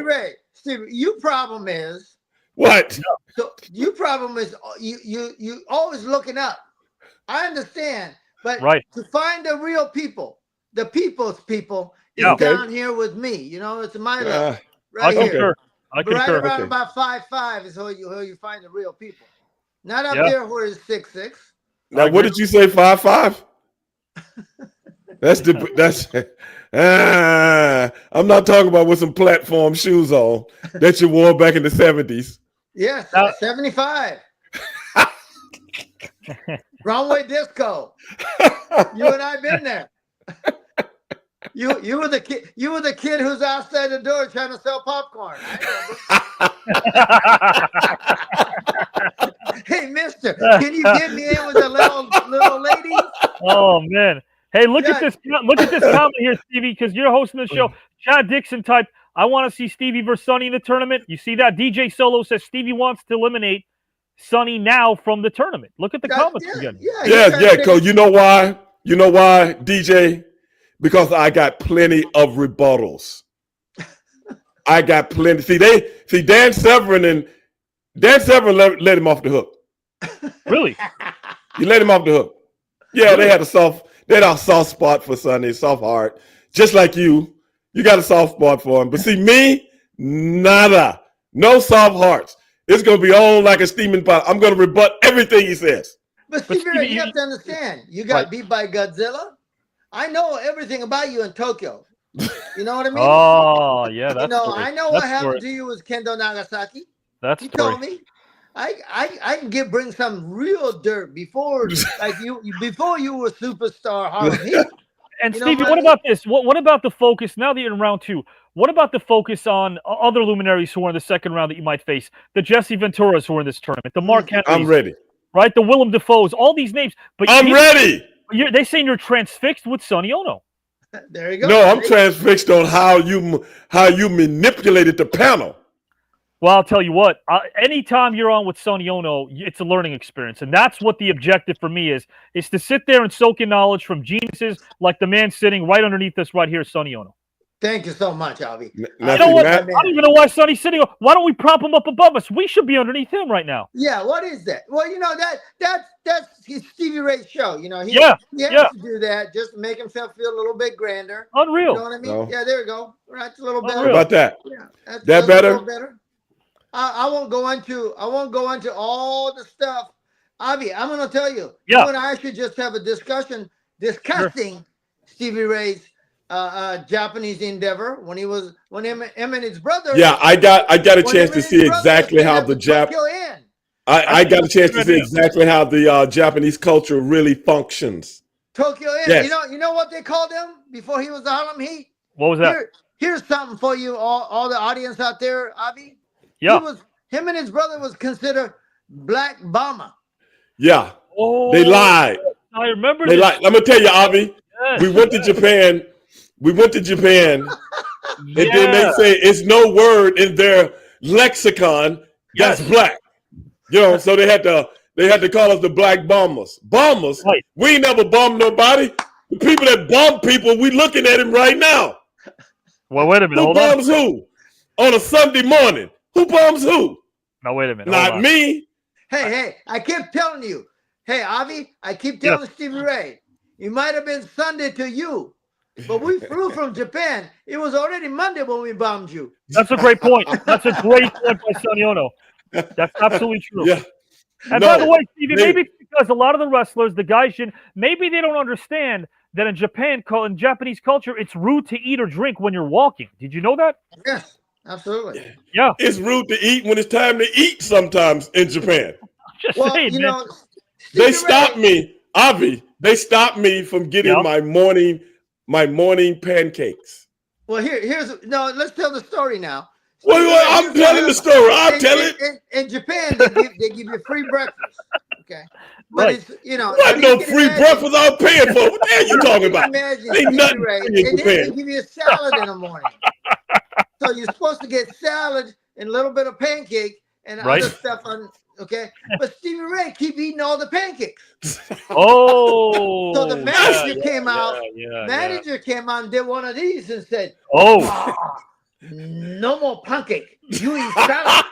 Stevie, your problem is what? So your problem is you always looking up. I understand, but to find the real people, the people's people, is down here with me. It's my level, right here. I Right concur. around Okay. about 5'5" is who you find the real people. Not up Yeah. there where it's 6'6". Now, I what agree. did you say? 5'5"? That's. I'm not talking about with some platform shoes on that you wore back in the 70s. Yes, Now- 75. Runway disco. You and I been there. You were the kid. You were the kid who's outside the door trying to sell popcorn. I remember. Hey, Mister, can you get me in with the little lady? Oh man! Hey, look Yeah. at this! Look at this comment here, Stevie, because you're hosting the show. Chad Dixon typed, "I want to see Stevie versus Sonny in the tournament." You see that? DJ Solo says Stevie wants to eliminate Sonny now from the tournament. Look at the comments again. Yeah, Cole. You know why? You know why, DJ? Because I got plenty of rebuttals. I got plenty. See Dan Severn let him off the hook. Really? You let him off the hook. Yeah, they had a soft spot for Sonny, soft heart. Just like you. You got a soft spot for him. But see, me, nada. No soft hearts. It's gonna be on like a steaming pot. I'm gonna rebut everything he says. But Stevie, you have to understand. You got beat by Godzilla. I know everything about you in Tokyo. You know what I mean? Oh yeah, that's I know what happened to you with Kendo Nagasaki. That's You told me. I can bring some real dirt before before you were superstar Harlem Heat. And Stevie, what about this? What about the focus now that you're in round 2? What about the focus on other luminaries who are in the second round that you might face? The Jesse Venturas who are in this tournament, the Mark Henrys. I'm ready. Right, the Willem Dafoes, all these names. But I'm ready. They saying you're transfixed with Sonny Ono. There you go. No, I'm transfixed on how you manipulated the panel. Well, I'll tell you what. Anytime you're on with Sonny Ono, it's a learning experience, and that's what the objective for me is to sit there and soak in knowledge from geniuses like the man sitting right underneath us right here, Sonny Ono. Thank you so much, Avi. You know what? I don't even know why Sonny's sitting. Why don't we prop him up above us? We should be underneath him right now. Yeah, what is that? Well, that's Stevie Ray's show. He has to do that just to make himself feel a little bit grander. Unreal. You know what I mean? No. Yeah, there we go. Right, a little better. How about that? Yeah, that better? A little better. I won't go into all the stuff. Avi, I'm gonna tell you. Yeah. You and I should just have a discussion discussing Stevie Ray's Japanese endeavor when him and his brother. Yeah, I got a chance to see exactly how the I got a chance to see exactly how the Japanese culture really functions. Tokyo Inn. Yes. You know what they called him before he was the Harlem Heat? What was that? Here's something for you, all the audience out there, Avi. Yeah. Him and his brother was considered Black Bomber. Yeah. Oh, they lied. I remember. They lied. I'm gonna tell you, Avi. Yes. We went to Japan. And then they say it's no word in their lexicon that's black. So they had to call us the Black Bombers. Bombers? Right. We ain't never bombed nobody. The people that bomb people, we looking at him right now. Well, wait a minute. Who Hold on. bombs who? On a Sunday morning. Who bombs who? No, wait a minute. Not me. Hey, I kept telling you. Hey, Avi, I keep telling Stevie Ray. It might have been Sunday to you, but we flew from Japan. It was already Monday when we bombed you. That's a great point. That's a great point by Sonny Ono. That's absolutely true. Yeah. And by the way, Stevie, maybe it's because a lot of the wrestlers, the guys, maybe they don't understand that in Japanese culture, it's rude to eat or drink when you're walking. Did you know that? Yes. Absolutely. Yeah. It's rude to eat when it's time to eat sometimes in Japan. Just saying, man. They stopped me, Avi. They stopped me from getting my morning pancakes. Well, let's tell the story now. Well, I'm telling the story. I'll tell it. In Japan, they give you free breakfast. Okay. But it's, What no free breakfast I'm paying for? What the hell you talking about? Ain't nothing free in Japan. They give you a salad in the morning. So you're supposed to get salad and a little bit of pancake and other stuff okay? But Stevie Ray keep eating all the pancakes. Oh. So the manager came out. Manager came out and did one of these and said, no more pancake. You eat salad.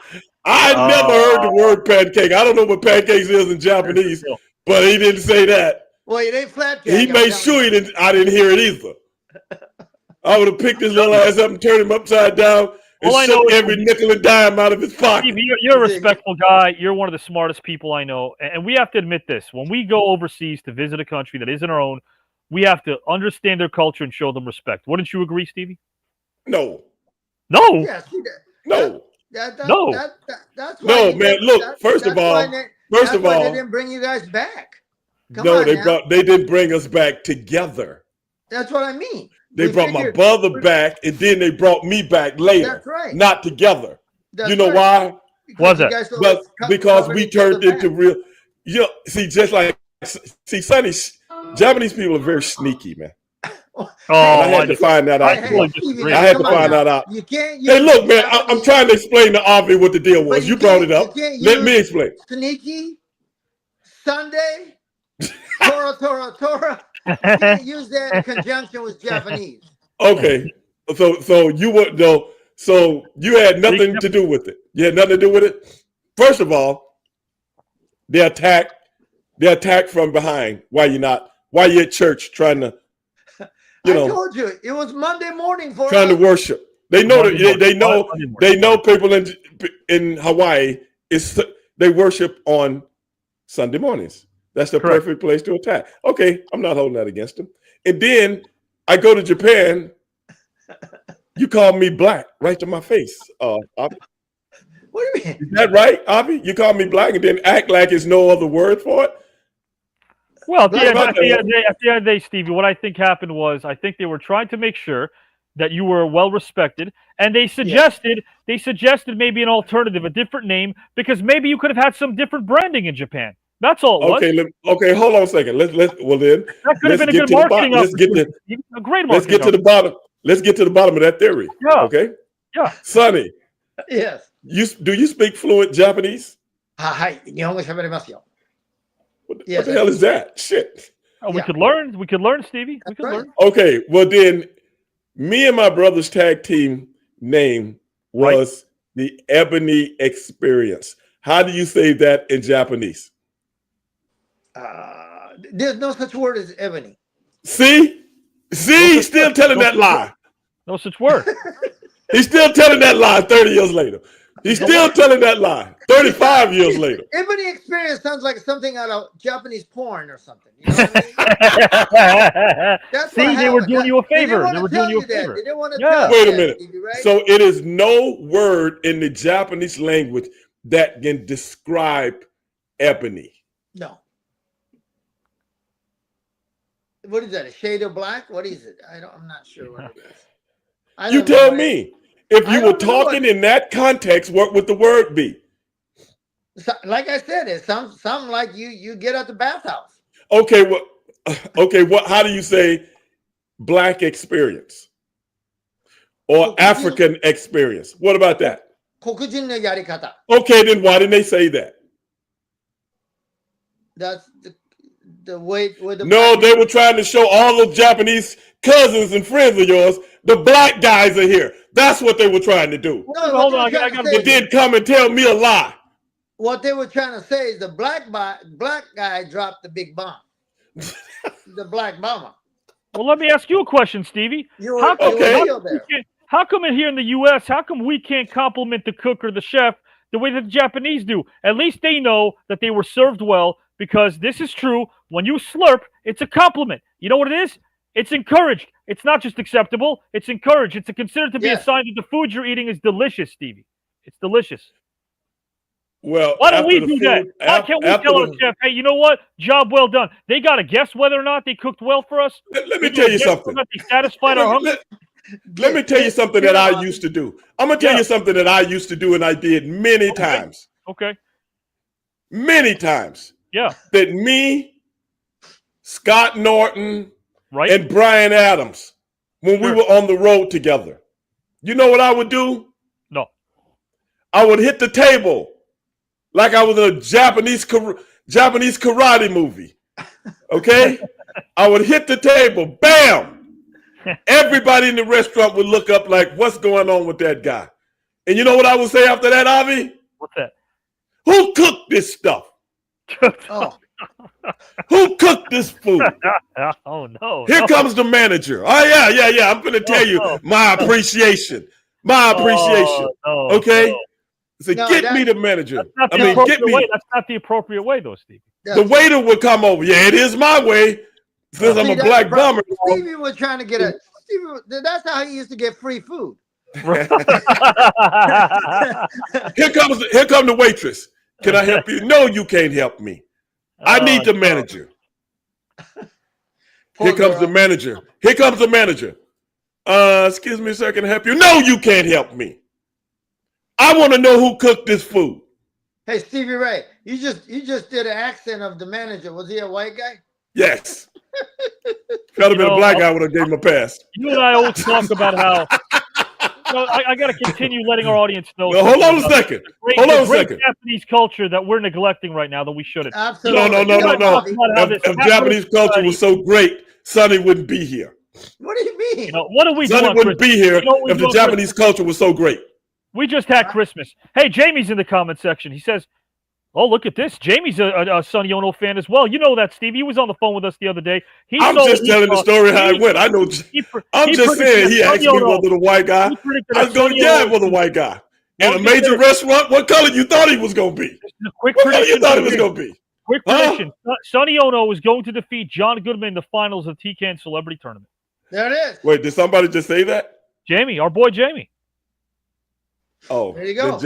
I never heard the word pancake. I don't know what pancakes is in Japanese, but he didn't say that. Well, it ain't flapjack. He made sure I didn't hear it either. I would have picked his little ass up and turned him upside down and all I know shook is every nickel and dime out of his pocket. Steve, you're a respectful guy. You're one of the smartest people I know. And we have to admit this. When we go overseas to visit a country that isn't our own, we have to understand their culture and show them respect. Wouldn't you agree, Stevie? No, No. Yes, no, No. that's why. no, man. Look, first of all, they didn't bring you guys back. Come no, on now. they didn't bring us back together. That's what I mean. They brought my brother back, and then they brought me back later. That's right. Not together. That's you know right. why? Was it? But because we turned into real. You know, see, just like Sonny, Japanese people are very sneaky, man. Oh, And I had to find that out. I had to find that out. You can't. Hey, look, man, I'm trying to explain to Avi what the deal was. You brought it up. Let me explain. Sneaky, Sunday, Torah. You can't use that in conjunction with Japanese. Okay, so you would know. So you had nothing to do with it. You had nothing to do with it. First of all, they attack from behind. Why you at church trying to, I told you it was Monday morning for trying us. to worship. They know that they know people in Hawaii they worship on Sunday mornings. That's the perfect place to attack. Okay, I'm not holding that against them. And then I go to Japan. You call me black right to my face. Avi. What do you mean? Is that right, Avi? You call me black and then act like there's no other word for it? Well, at the end of the day, Stevie, what I think happened was I think they were trying to make sure that you were well respected, and they suggested maybe an alternative, a different name, because maybe you could have had some different branding in Japan. That's all it was. Okay, hold on a second. Well then that could have been a good marketing opportunity. A great marketing. Let's get to the bottom. Let's get to the bottom of that theory. Yeah. Okay. Yeah. Sonny. Yes. Do you speak fluent Japanese? Hi, 日本語喋れますよ。 What the hell is that? Shit. Oh, we could learn. We could learn, Stevie. We could learn. Okay. Well then, me and my brother's tag team name was the Ebony Experience. How do you say that in Japanese? There's no such word as ebony. See, he's still telling that lie. No such word. He's still telling that lie 30 years later. He's still telling that lie 35 years later. Ebony Experience sounds like something out of Japanese porn or something. You know what I mean? See, they were doing you a favor. They were doing you a favor. They didn't want to tell Wait you a minute. Stevie, right? So it is no word in the Japanese language that can describe ebony. No. What is that? A shade of black? What is it? I'm not sure what it is. You tell me. If you were talking in that context, what would the word be? So, like I said, it sounds like you get out the bathhouse. Okay, what how do you say black experience? Or African experience? What about that? 黒人のやり方. Okay, then why didn't they say that? That's the way with the they were trying to show all the Japanese cousins and friends of yours, the black guys are here. That's what they were trying to do. No, hold on, I gotta They didn't come and tell me a lie. What they were trying to say is the black guy dropped the big bomb. The black bomber. Well, let me ask you a question, Stevie. How come in here in the U.S., how come we can't compliment the cook or the chef the way that the Japanese do? At least they know that they were served well, because this is true. When you slurp, it's a compliment. You know what it is? It's encouraged. It's not just acceptable. It's encouraged. It's considered to be a sign that the food you're eating is delicious, Stevie. It's delicious. Well, why don't we do that? Why can't we tell our chef, hey, you know what? Job well done. They got to guess whether or not they cooked well for us. Let me tell you something. They satisfied our hunger. Let me tell you something that I used to do. I'm going to tell you something that I used to do and I did many times. Okay. Many times. Yeah. That me, Scott Norton, right, and Brian Adams, when we were on the road together, you know what I would do? No. I would hit the table like I was in a Japanese karate movie. Okay? I would hit the table. Bam! Everybody in the restaurant would look up like, what's going on with that guy? And you know what I would say after that, Avi? What's that? Who cooked this stuff? Oh. Who cooked this food? Oh, no. Here comes the manager. Oh, yeah. I'm going to tell you my appreciation. my appreciation. Oh, Okay? no. So No, get me the manager. That's not I the mean, get appropriate me. way. That's not the appropriate way, though, Steve. The waiter would come over. Yeah, it is my way. Since I'm See, a that's black the problem. bummer. Stevie was trying to get that's how he used to get free food. Here comes the waitress. Can I help you? No, you can't help me. I need the manager. Poor Here comes the girl. manager. Here comes the manager. Excuse me, sir, can I help you? No, you can't help me. I want to know who cooked this food. Hey, Stevie Ray, you just did an accent of the manager. Was he a white guy? Yes. If I'd have been a black guy, I would have gave him a pass. You and I always talk about how. I got to continue letting our audience know. Well, hold on a second. Hold on a second. Japanese culture that we're neglecting right now that we shouldn't. Absolutely. No. If Japanese culture was so great, Sonny wouldn't be here. What do you mean? What do we do? Sonny wouldn't be here if the Japanese culture was so great. We just had Christmas. Hey, Jamie's in the comment section. He says, "Oh, look at this. Jamie's a Sonny Ono fan as well. You know that, Steve. He was on the phone with us the other day. I'm just telling the story how it went. I know. I'm just saying he asked me whether the white guy. I was going to jab with a white guy in a major restaurant. What color you thought he was going to be? What color you thought he was going to be? Quick prediction. Sonny Ono is going to defeat John Goodman in the finals of TCAN Celebrity Tournament. There it is. Wait, did somebody just say that? Jamie, our boy Jamie. Oh, there you go.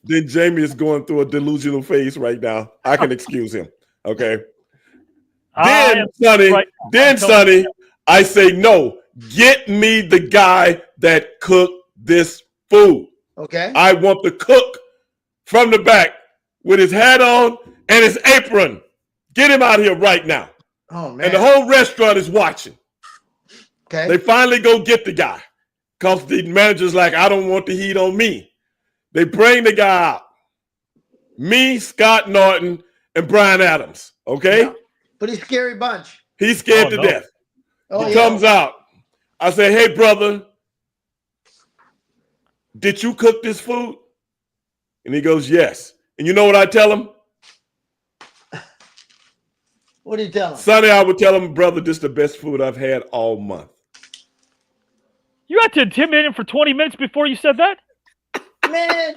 Then Jamie is going through a delusional phase right now. I can excuse him. Okay. Then Sonny, I say no. Get me the guy that cooked this food. Okay. I want the cook from the back with his hat on and his apron. Get him out here right now. Oh man. And the whole restaurant is watching. Okay. They finally go get the guy because the manager's like, I don't want the heat on me. They bring the guy out. Me, Scott Norton, and Brian Adams. Okay? Yeah. But he's a scary bunch. He's scared to death. Oh, he comes out. I say, hey, brother, did you cook this food? And he goes, yes. And you know what I tell him? What do you tell him? Sonny, I would tell him, brother, this is the best food I've had all month. You had to intimidate him for 20 minutes before you said that? Man,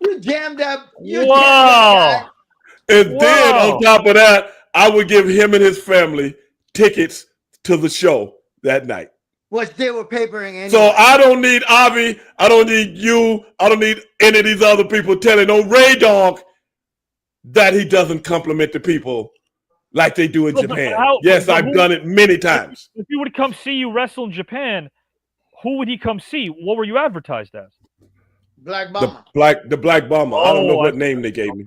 you jammed up. Wow. And then on top of that, I would give him and his family tickets to the show that night. Which they were papering anyway. So I don't need Avi. I don't need you. I don't need any of these other people telling no Ray Dog that he doesn't compliment the people like they do in Japan. Yes, I've done it many times. If he would come see you wrestle in Japan, who would he come see? What were you advertised as? Black Bomber. The Black Bomber. I don't know what name they gave me.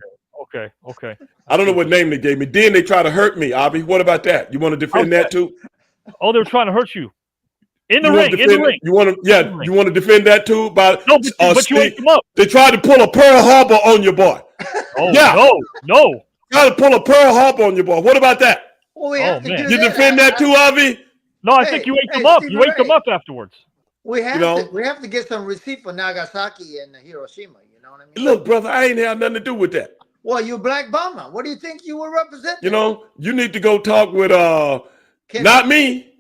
Okay. I don't know what name they gave me. Then they try to hurt me, Avi. What about that? You want to defend that too? Oh, they were trying to hurt you. In the ring. You want to, you want to defend that too? About no, but you ate them up. They tried to pull a Pearl Harbor on your boy. Oh, yeah. No. Try to pull a Pearl Harbor on your boy. What about that? Well, you defend that too, Avi? No, I think you ate them up. You ate them up afterwards. We have to get some receipt for Nagasaki and Hiroshima. You know what I mean? Look, brother, I ain't had nothing to do with that. Well, you Black Bomber. What do you think you were representing? You know, you need to go talk with not me,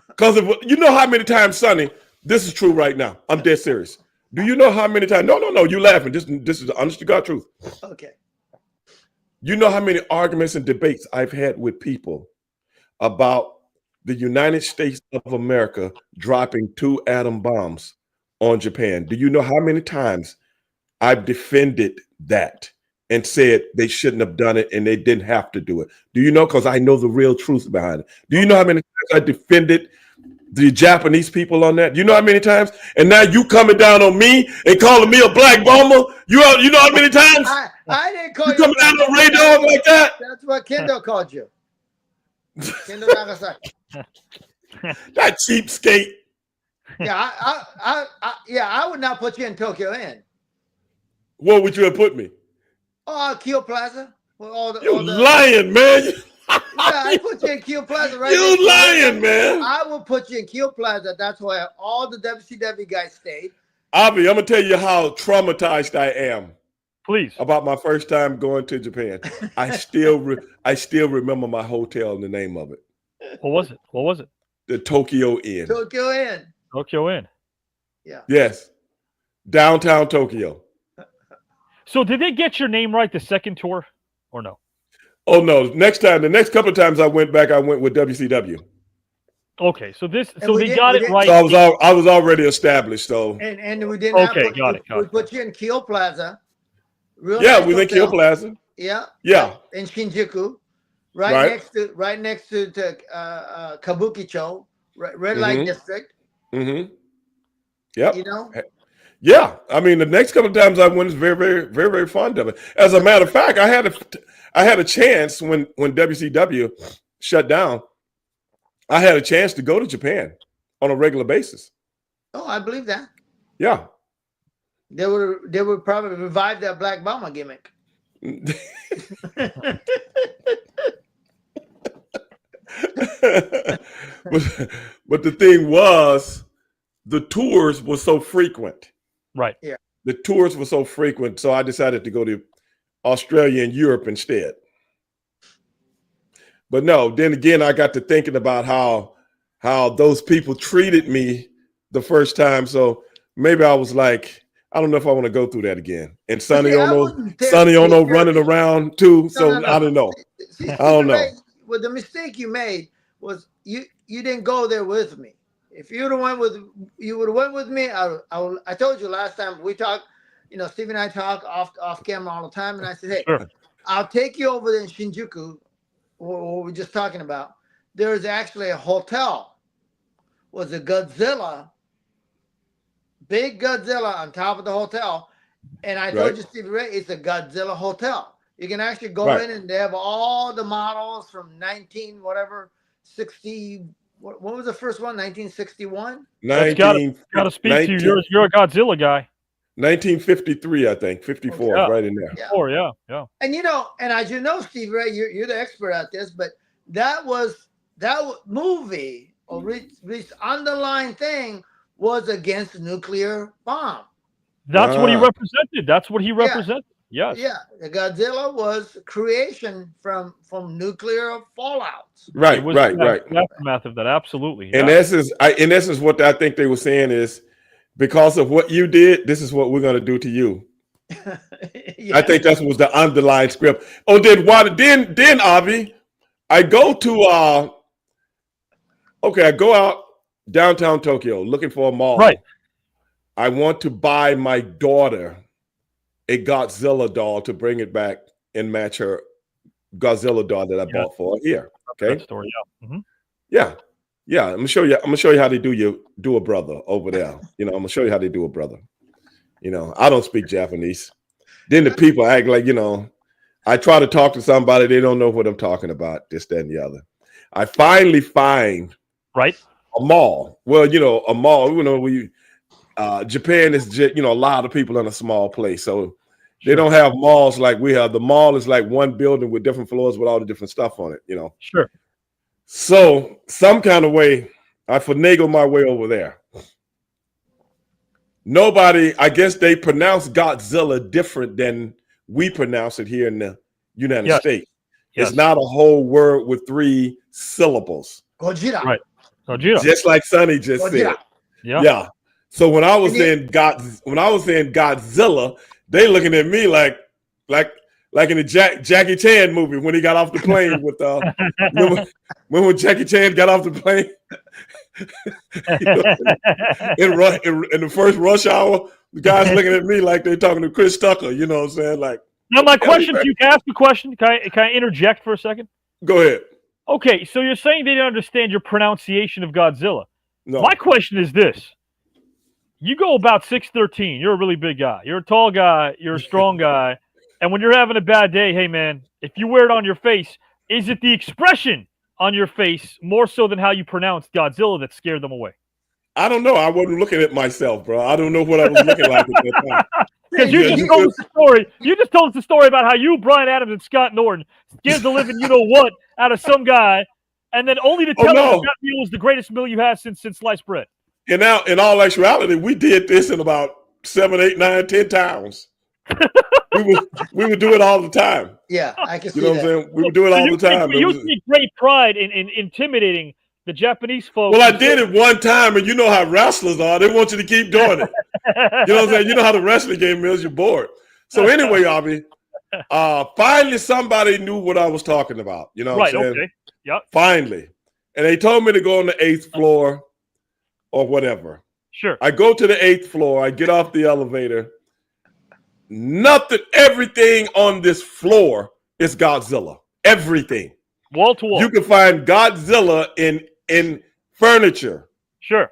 because you know how many times, Sonny. This is true right now. I'm dead serious. Do you know how many times? No. You laughing? This is the honest to God truth. Okay. You know how many arguments and debates I've had with people about the United States of America dropping 2 atom bombs on Japan. Do you know how many times I've defended that and said they shouldn't have done it and they didn't have to do it? Do you know? Because I know the real truth behind it. Do you know how many times I defended the Japanese people on that? You know how many times? And now you coming down on me and calling me a Black Bomber? You know how many times? I didn't call you coming down on Ray Dog like that? That's what Kendo called you. Kendo Nagasaki. That cheapskate. Yeah, I would not put you in Tokyo Inn. Where would you have put me? Oh, Kyo Plaza. You're lying, man. Yeah, I put you in Kyo Plaza right now. You lying, man. I will put you in Kyo Plaza. That's where all the WCW guys stayed. Avi, I'm gonna tell you how traumatized I am. Please. About my first time going to Japan. I still remember my hotel and the name of it. What was it? The Tokyo Inn. Tokyo Inn. Tokyo Inn. Yeah. Yes. Downtown Tokyo. So did they get your name right the second tour or no? Oh no! The next couple of times I went back, I went with WCW. Okay, so we they did- got we it did- right. So I was already established. So And we didn't Okay, have got it. we put you in Kyo Plaza. Real yeah, nice we went Kyo hotel. Plaza. Yeah. Yeah. In Shinjuku. Right, Right. next to Kabukicho, red light Mhm. district. Mm-hmm. Yep. You know? Yeah. I mean, the next couple of times I went was very, very, very, very fond of it. As a matter of fact, I had a chance when WCW shut down. I had a chance to go to Japan on a regular basis. Oh, I believe that. Yeah. They would probably revive that Black Bomber gimmick. but the thing was, the tours were so frequent. Right. Yeah. The tours were so frequent, so I decided to go to Australia and Europe instead. But no, then again, I got to thinking about how those people treated me the first time. So maybe I was like, I don't know if I want to go through that again. And Sonny Ono running around too. So No. I don't know. See, I don't know. Well, the mistake you made was you didn't go there with me. If you would have went with me, I told you last time we talked, Steve and I talk off camera all the time, and I said, hey, Sure. I'll take you over there in Shinjuku, what we're just talking about. There's actually a hotel, was a Godzilla, big Godzilla on top of the hotel. And I told you, Stevie Ray, it's a Godzilla hotel. You can actually go in and they have all the models from 60. What was the first one? 1961? Gotta speak to you. You're a Godzilla guy. 1953, I think. 54, right in there. Yeah. Yeah. And and as you know, Stevie Ray, you're the expert at this, but that movie or this underlying thing was against the nuclear bomb. That's what he represented. Yes. Yeah, the Godzilla was creation from nuclear fallouts. Right. The aftermath of that, absolutely. In essence, what I think they were saying is, because of what you did, this is what we're going to do to you. Yeah. I think that was the underlying script. Oh, then Avi, I go to I go out downtown Tokyo looking for a mall. Right. I want to buy my daughter a Godzilla doll to bring it back and match her Godzilla doll that I bought for her here. Okay. That story, yeah. Mm-hmm. Yeah. I'm gonna show you how they do a brother over there. I'm gonna show you how they do a brother. I don't speak Japanese. Then the people act like, I try to talk to somebody, they don't know what I'm talking about, this, that, and the other. I finally find a mall. Well, a mall, Japan is just, a lot of people in a small place. So they don't have malls like we have. The mall is like one building with different floors with all the different stuff on it, Sure. So some kind of way, I finagled my way over there. I guess they pronounce Godzilla different than we pronounce it here in the United States. Yes. It's not a whole word with 3 syllables. Gojira. Right. Gojira. Just like Sonny just said. Yeah. So when I was saying Godzilla, they looking at me like in the Jackie Chan movie when he got off the plane with when Jackie Chan got off the plane in the first rush hour, the guys looking at me like they're talking to Chris Tucker. You know what I'm saying? Like, now my question, you can ask a question. Can I interject for a second? Go ahead. Okay, so you're saying they didn't understand your pronunciation of Godzilla. No. My question is this. You go about 6'13". You're a really big guy. You're a tall guy. You're a strong guy. And when you're having a bad day, hey, man, if you wear it on your face, is it the expression on your face more so than how you pronounce Godzilla that scared them away? I don't know. I wasn't looking at myself, bro. I don't know what I was looking like at that time. Because you just told us the story. You just told us the story about how you, Brian Adams, and Scott Norton scared the living you-know-what out of some guy, and then only to tell us that meal was the greatest meal you had since sliced bread. And now, in all actuality, we did this in about 7, 8, 9, 10 towns. we would do it all the time. Yeah, I can see what I'm saying? We would do it all the time. You take great pride in intimidating the Japanese folks. Well, I did it one time, and you know how wrestlers are. They want you to keep doing it. You know what I'm saying? You know how the wrestling game is. You're bored. So anyway, Avi, finally somebody knew what I was talking about. You know what I'm saying? Okay. Yep. Finally. And they told me to go on the 8th floor or whatever. Sure. I go to the 8th floor. I get off the elevator. Nothing, everything on this floor is Godzilla. Everything. Wall to wall. You can find Godzilla in furniture. Sure.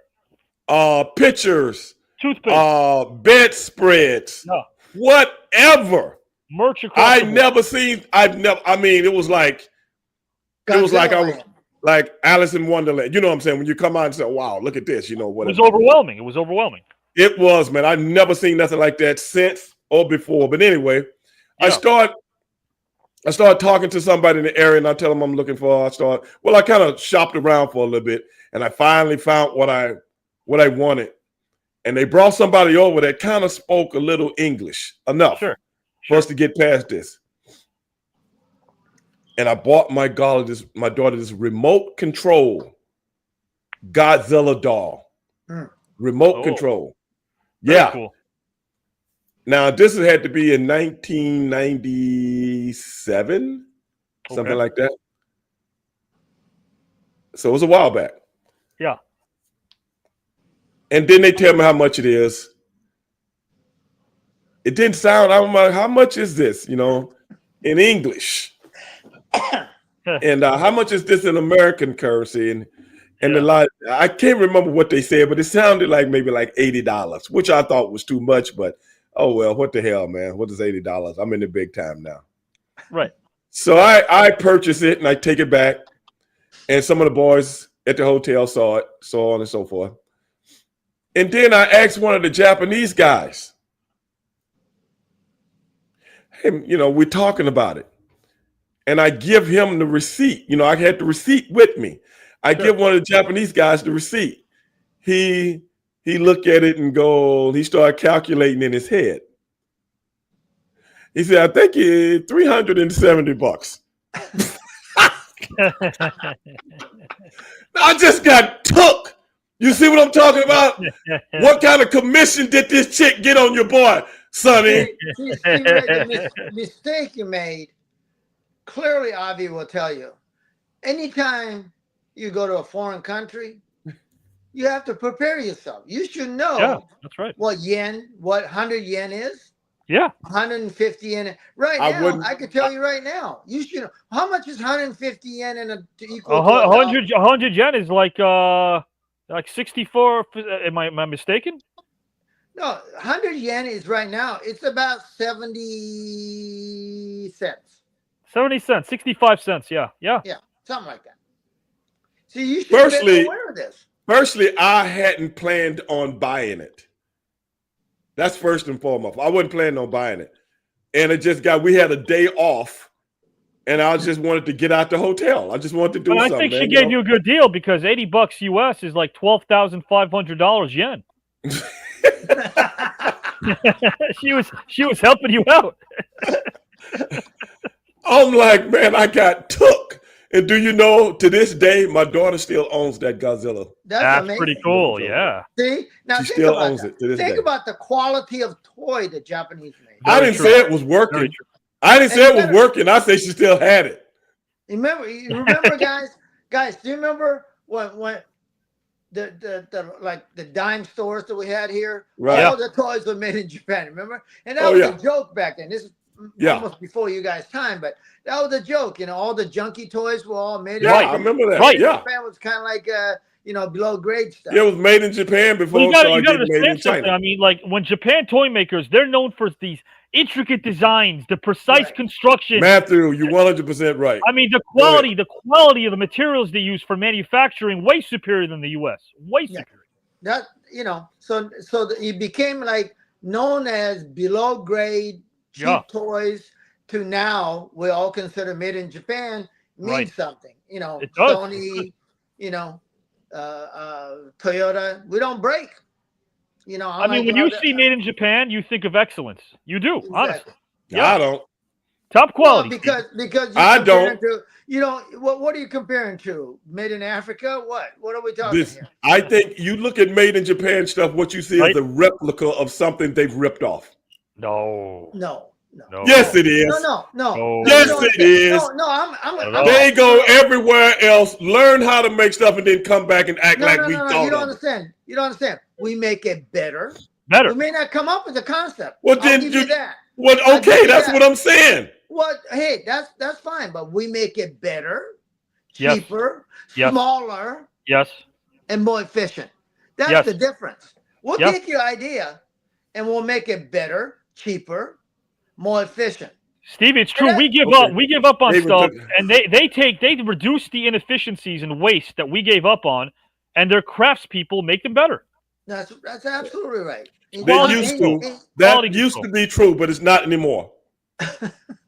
Pictures. Toothpaste. Bedspreads. No. Whatever. Merch across the board. I mean, it was like I was Godzilla. like Alice in Wonderland. You know what I'm saying? When you come out and say, wow, look at this, you know what? It was overwhelming. It was overwhelming. It was, man. I've never seen nothing like that since or before. But anyway, Yeah. I start talking to somebody in the area, and I tell them I'm looking for. I kind of shopped around for a little bit, and I finally found what I wanted. And they brought somebody over that kind of spoke a little English enough for us to get past this. And I bought my daughter this remote control Godzilla doll. Remote control. Yeah. Cool. Now, this had to be in 1997, something like that. So it was a while back. Yeah. And then they tell me how much it is. It didn't sound, I'm like, how much is this, in English? And how much is this in American currency? And I can't remember what they said, but it sounded like maybe like $80, which I thought was too much, but oh, well, what the hell, man? What is $80? I'm in the big time now. Right. So I purchase it and I take it back. And some of the boys at the hotel saw it, so on and so forth. And then I asked one of the Japanese guys, hey, we're talking about it. And I give him the receipt. I had the receipt with me. I give one of the Japanese guys the receipt. He looked at it and he started calculating in his head. He said, I think it's $370. I just got took. You see what I'm talking about? What kind of commission did this chick get on your boy, Sonny? See, the mistake you made, clearly Avi will tell you, anytime you go to a foreign country, you have to prepare yourself. You should know that's right. what 100 yen is. Yeah. 150 yen. Right now, I can tell you right now. You should know. How much is 150 yen to equal 100 yen is like 64. Am I mistaken? No, 100 yen is right now. It's about 70 cents. 70 cents, 65 cents. Yeah. Something like that. See, you should be aware of this. Firstly, I hadn't planned on buying it. That's first and foremost. I wasn't planning on buying it. And we had a day off, and I just wanted to get out the hotel. I just wanted to do something. I think she gave you a good deal because $80 US is like $12,500 yen. she was helping you out. I'm like, man, I got took. And do you know, to this day, my daughter still owns that Godzilla. That's pretty cool, yeah. See? Now she still owns it to this day. Think about the quality of toy the Japanese made. I didn't say it was working. I didn't say it was working. I say she still had it. Remember, guys, do you remember when the dime stores that we had here? Right. All the toys were made in Japan, remember? And that was a joke back then. This is almost before you guys' time, but that was a joke. All the junky toys were all made in Japan. I remember that. Right. Japan was kind of like below grade stuff. Yeah, it was made in Japan before it started getting made in China. I mean, like when Japan toy makers, they're known for these intricate designs, the precise construction. Matthew, you're 100% right. I mean, the quality of the materials they use for manufacturing way superior than the U.S. Way superior. That so it became like known as below grade cheap toys. To now, we all consider made in Japan means something. It does. Sony, Toyota, we don't break. I mean, when you see made in Japan, you think of excellence. You do, honestly. Yeah, I don't. Top quality. Well, because I you're don't. comparing to, what are you comparing to? Made in Africa? What are we talking This, here? I think you look at made in Japan stuff. What you see Right. is a replica of something they've ripped off. No. No. Yes, it is. No. Yes, you don't it understand. is. No, I'm They go everywhere else, learn how to make stuff, and then come back and act No, like no, we no, no. thought You don't of it. understand. You don't understand. We make it better. Better. We may not come up with the concept. Well, I'll then give you that. Well, I'll give okay, you that's that. what I'm saying. What? Hey, that's fine. But we make it better, Yes. cheaper, Yes. smaller, Yes. and more efficient. That's Yes. the difference. We'll Yes. take your idea and we'll make it better, cheaper, more efficient. Stevie, it's true. And We give okay. up. We give up on David, stuff, and they reduce the inefficiencies and waste that we gave up on, and their craftspeople make them better. That's absolutely right. They used to. That used to be true, but it's not anymore.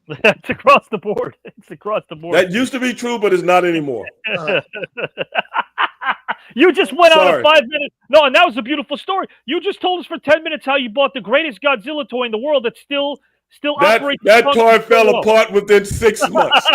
It's across the board. It's across the board. That used to be true, but it's not anymore. You just went on a Sorry. 5 minutes. No, and that was a beautiful story. You just told us for 10 minutes how you bought the greatest Godzilla toy in the world that still operates. That toy fell apart within 6 months.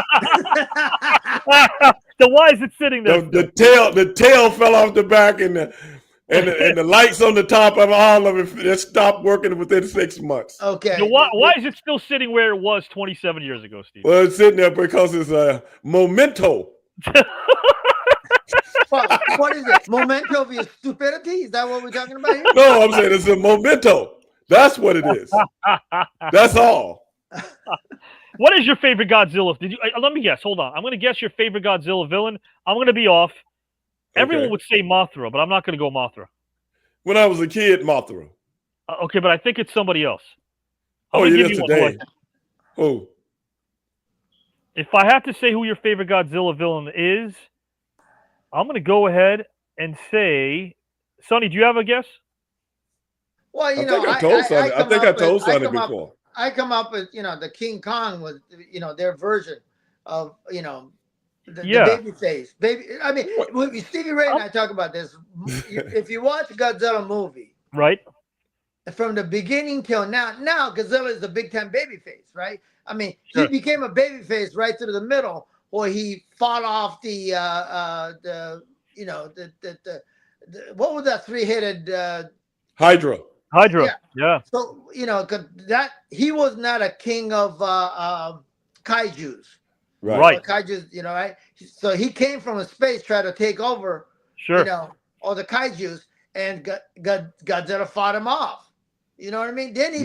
So why is it sitting there? The tail fell off the back, and the lights on the top of all of it stopped working within 6 months. Okay. So why is it still sitting where it was 27 years ago, Steve? Well, it's sitting there because it's a memento. What is it? Memento of your stupidity? Is that what we're talking about here? No, I'm saying it's a memento. That's what it is. That's all. What is your favorite Godzilla? Let me guess. Hold on. I'm going to guess your favorite Godzilla villain. I'm going to be off. Everyone Okay. would say Mothra, but I'm not going to go Mothra. When I was a kid, Mothra. Okay, but I think it's somebody else. I'm Oh, gonna yeah, give you one today. more. Who? If I have to say who your favorite Godzilla villain is, I'm going to go ahead and say, Sonny, do you have a guess? Well, I think I told Sonny. I think I told Sonny before. I come up with, the King Kong was, their version of, the baby face. I mean, Stevie Ray and I talk about this. If you watch a Godzilla movie, right, from the beginning till now Godzilla is a big time baby face, right? I mean, Sure. he became a baby face right through the middle, where he fought off the what was that 3-headed Hydra. Yeah. So, 'cause that he was not a king of kaijus. Right. Kaijus, right? So he came from a space trying to take over, Sure. all the kaijus, and Godzilla fought him off. You know what I mean? Then he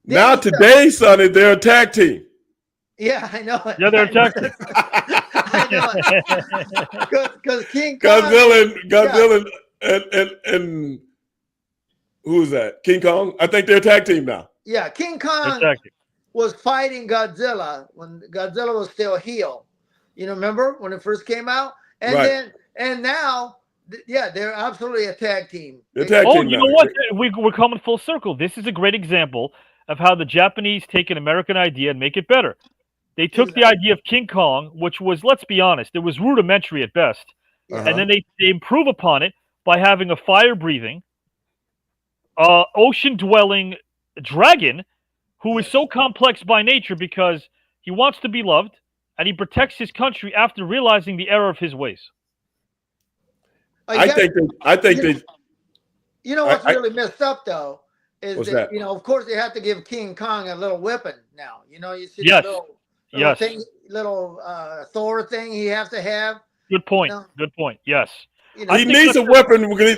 now today, Sonny, they're a tag team. Yeah, I know it. Yeah, they're attacking. I know it. Because King Kong, Godzilla and who's that? King Kong? I think they're a tag team now. Yeah, King Kong was fighting Godzilla when Godzilla was still heel. Remember when it first came out? And now, they're absolutely a tag team. They're a tag team you now. know what? We're coming full circle. This is a great example of how the Japanese take an American idea and make it better. They took the idea of King Kong, which was, let's be honest, it was rudimentary at best. And then they improve upon it by having a fire-breathing, ocean-dwelling dragon who is so complex by nature because he wants to be loved and he protects his country after realizing the error of his ways. I think they. You know what's really messed up though is What's that, that? of course they have to give King Kong a little whipping now. You see Yes. the Yes. little Thor thing he has to have. Good point. Good point. Yes. He needs a weapon because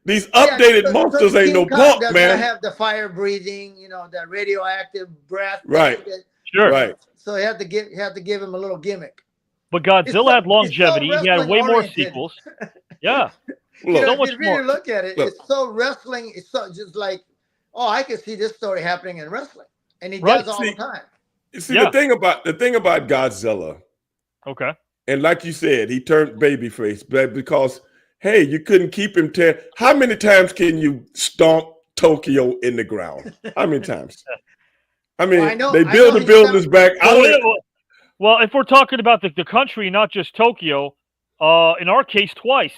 these updated monsters ain't no punk, does man. not have the fire breathing, that radioactive breath. Right. Sure. Right. So you have to give him a little gimmick. But Godzilla had longevity. so He had way more wrestling-oriented. sequels. Yeah. Look, So much if you really more. look at it, it's so wrestling. It's so just like, I can see this story happening in wrestling, and he does all the time. You see, the thing about Godzilla, Okay. and like you said, he turned babyface, but because hey, you couldn't keep him. How many times can you stomp Tokyo in the ground? How many times? I mean, they build the buildings back. Well, if we're talking about the country, not just Tokyo, in our case, twice,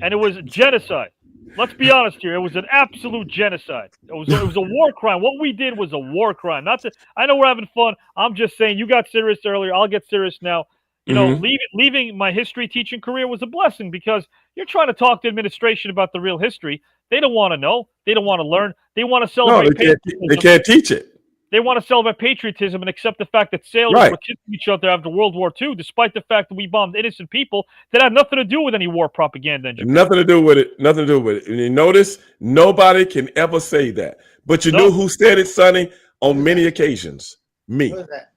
and it was genocide. Let's be honest here. It was an absolute genocide. It was a war crime. What we did was a war crime. Not to, I know we're having fun. I'm just saying you got serious earlier. I'll get serious now. You know, leaving my history teaching career was a blessing because you're trying to talk to administration about the real history. They don't want to know. They don't want to learn. They want to celebrate. No, they can't teach it. They want to celebrate patriotism and accept the fact that sailors were kissing each other after World War II, despite the fact that we bombed innocent people that had nothing to do with any war propaganda. Nothing to do with it. Nothing to do with it. And you notice nobody can ever say that. But you know who said it, Sonny, on many occasions? Me. What is that?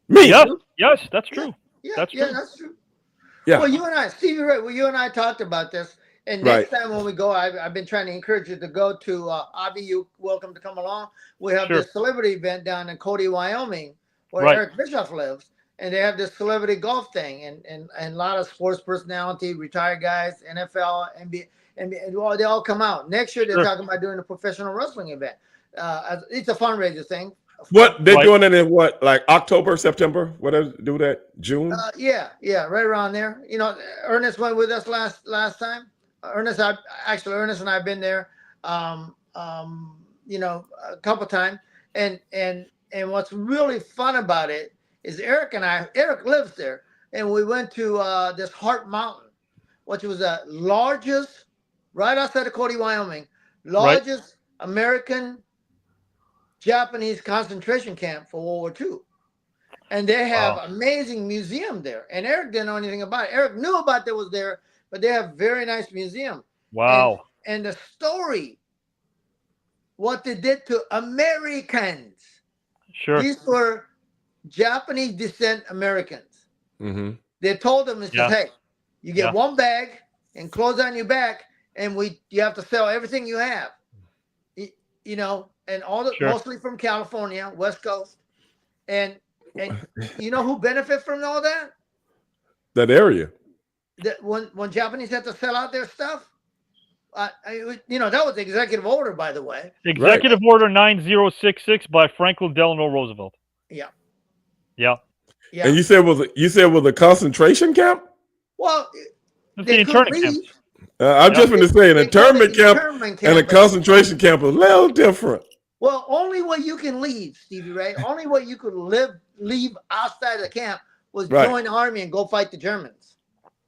Me. Yes, that's true. Yeah, that's true. That's true. Yeah. Well, you and I, Stevie Ray, you and I talked about this. And next time when we go, I've been trying to encourage you to go to Avi. You welcome to come along. We have this celebrity event down in Cody, Wyoming, where Eric Bischoff lives, and they have this celebrity golf thing, and a lot of sports personality, retired guys, NFL, NBA, and they all come out. Next year they're talking about doing a professional wrestling event. It's a fundraiser thing. What they're doing it in what, like October, September? Whatever, do that June? Yeah, right around there. You know, Ernest went with us last time. Ernest and I have been there, you know, a couple times. And what's really fun about it is Eric lives there, and we went to this Heart Mountain, which was the largest, right outside of Cody, Wyoming, largest American Japanese concentration camp for World War II. And they have amazing museum there. And Eric didn't know anything about it. Eric knew about it was there, but they have very nice museum. Wow. And the story, what they did to Americans. Sure. These were Japanese descent Americans. They told them, hey, you get one bag and clothes on your back, and you have to sell everything you have. You know, and all the mostly from California, West Coast. And you know who benefit from all that? That area. That when Japanese had to sell out their stuff, you know, that was the executive order, by the way. Executive Order 9066 by Franklin Delano Roosevelt. Yeah. And you said it was a concentration camp? Well, it's the internment camp. I'm just going to say an internment camp and a concentration camp is a little different. Well, only way you can leave, Stevie Ray, only way you could leave outside of the camp was join the army and go fight the Germans.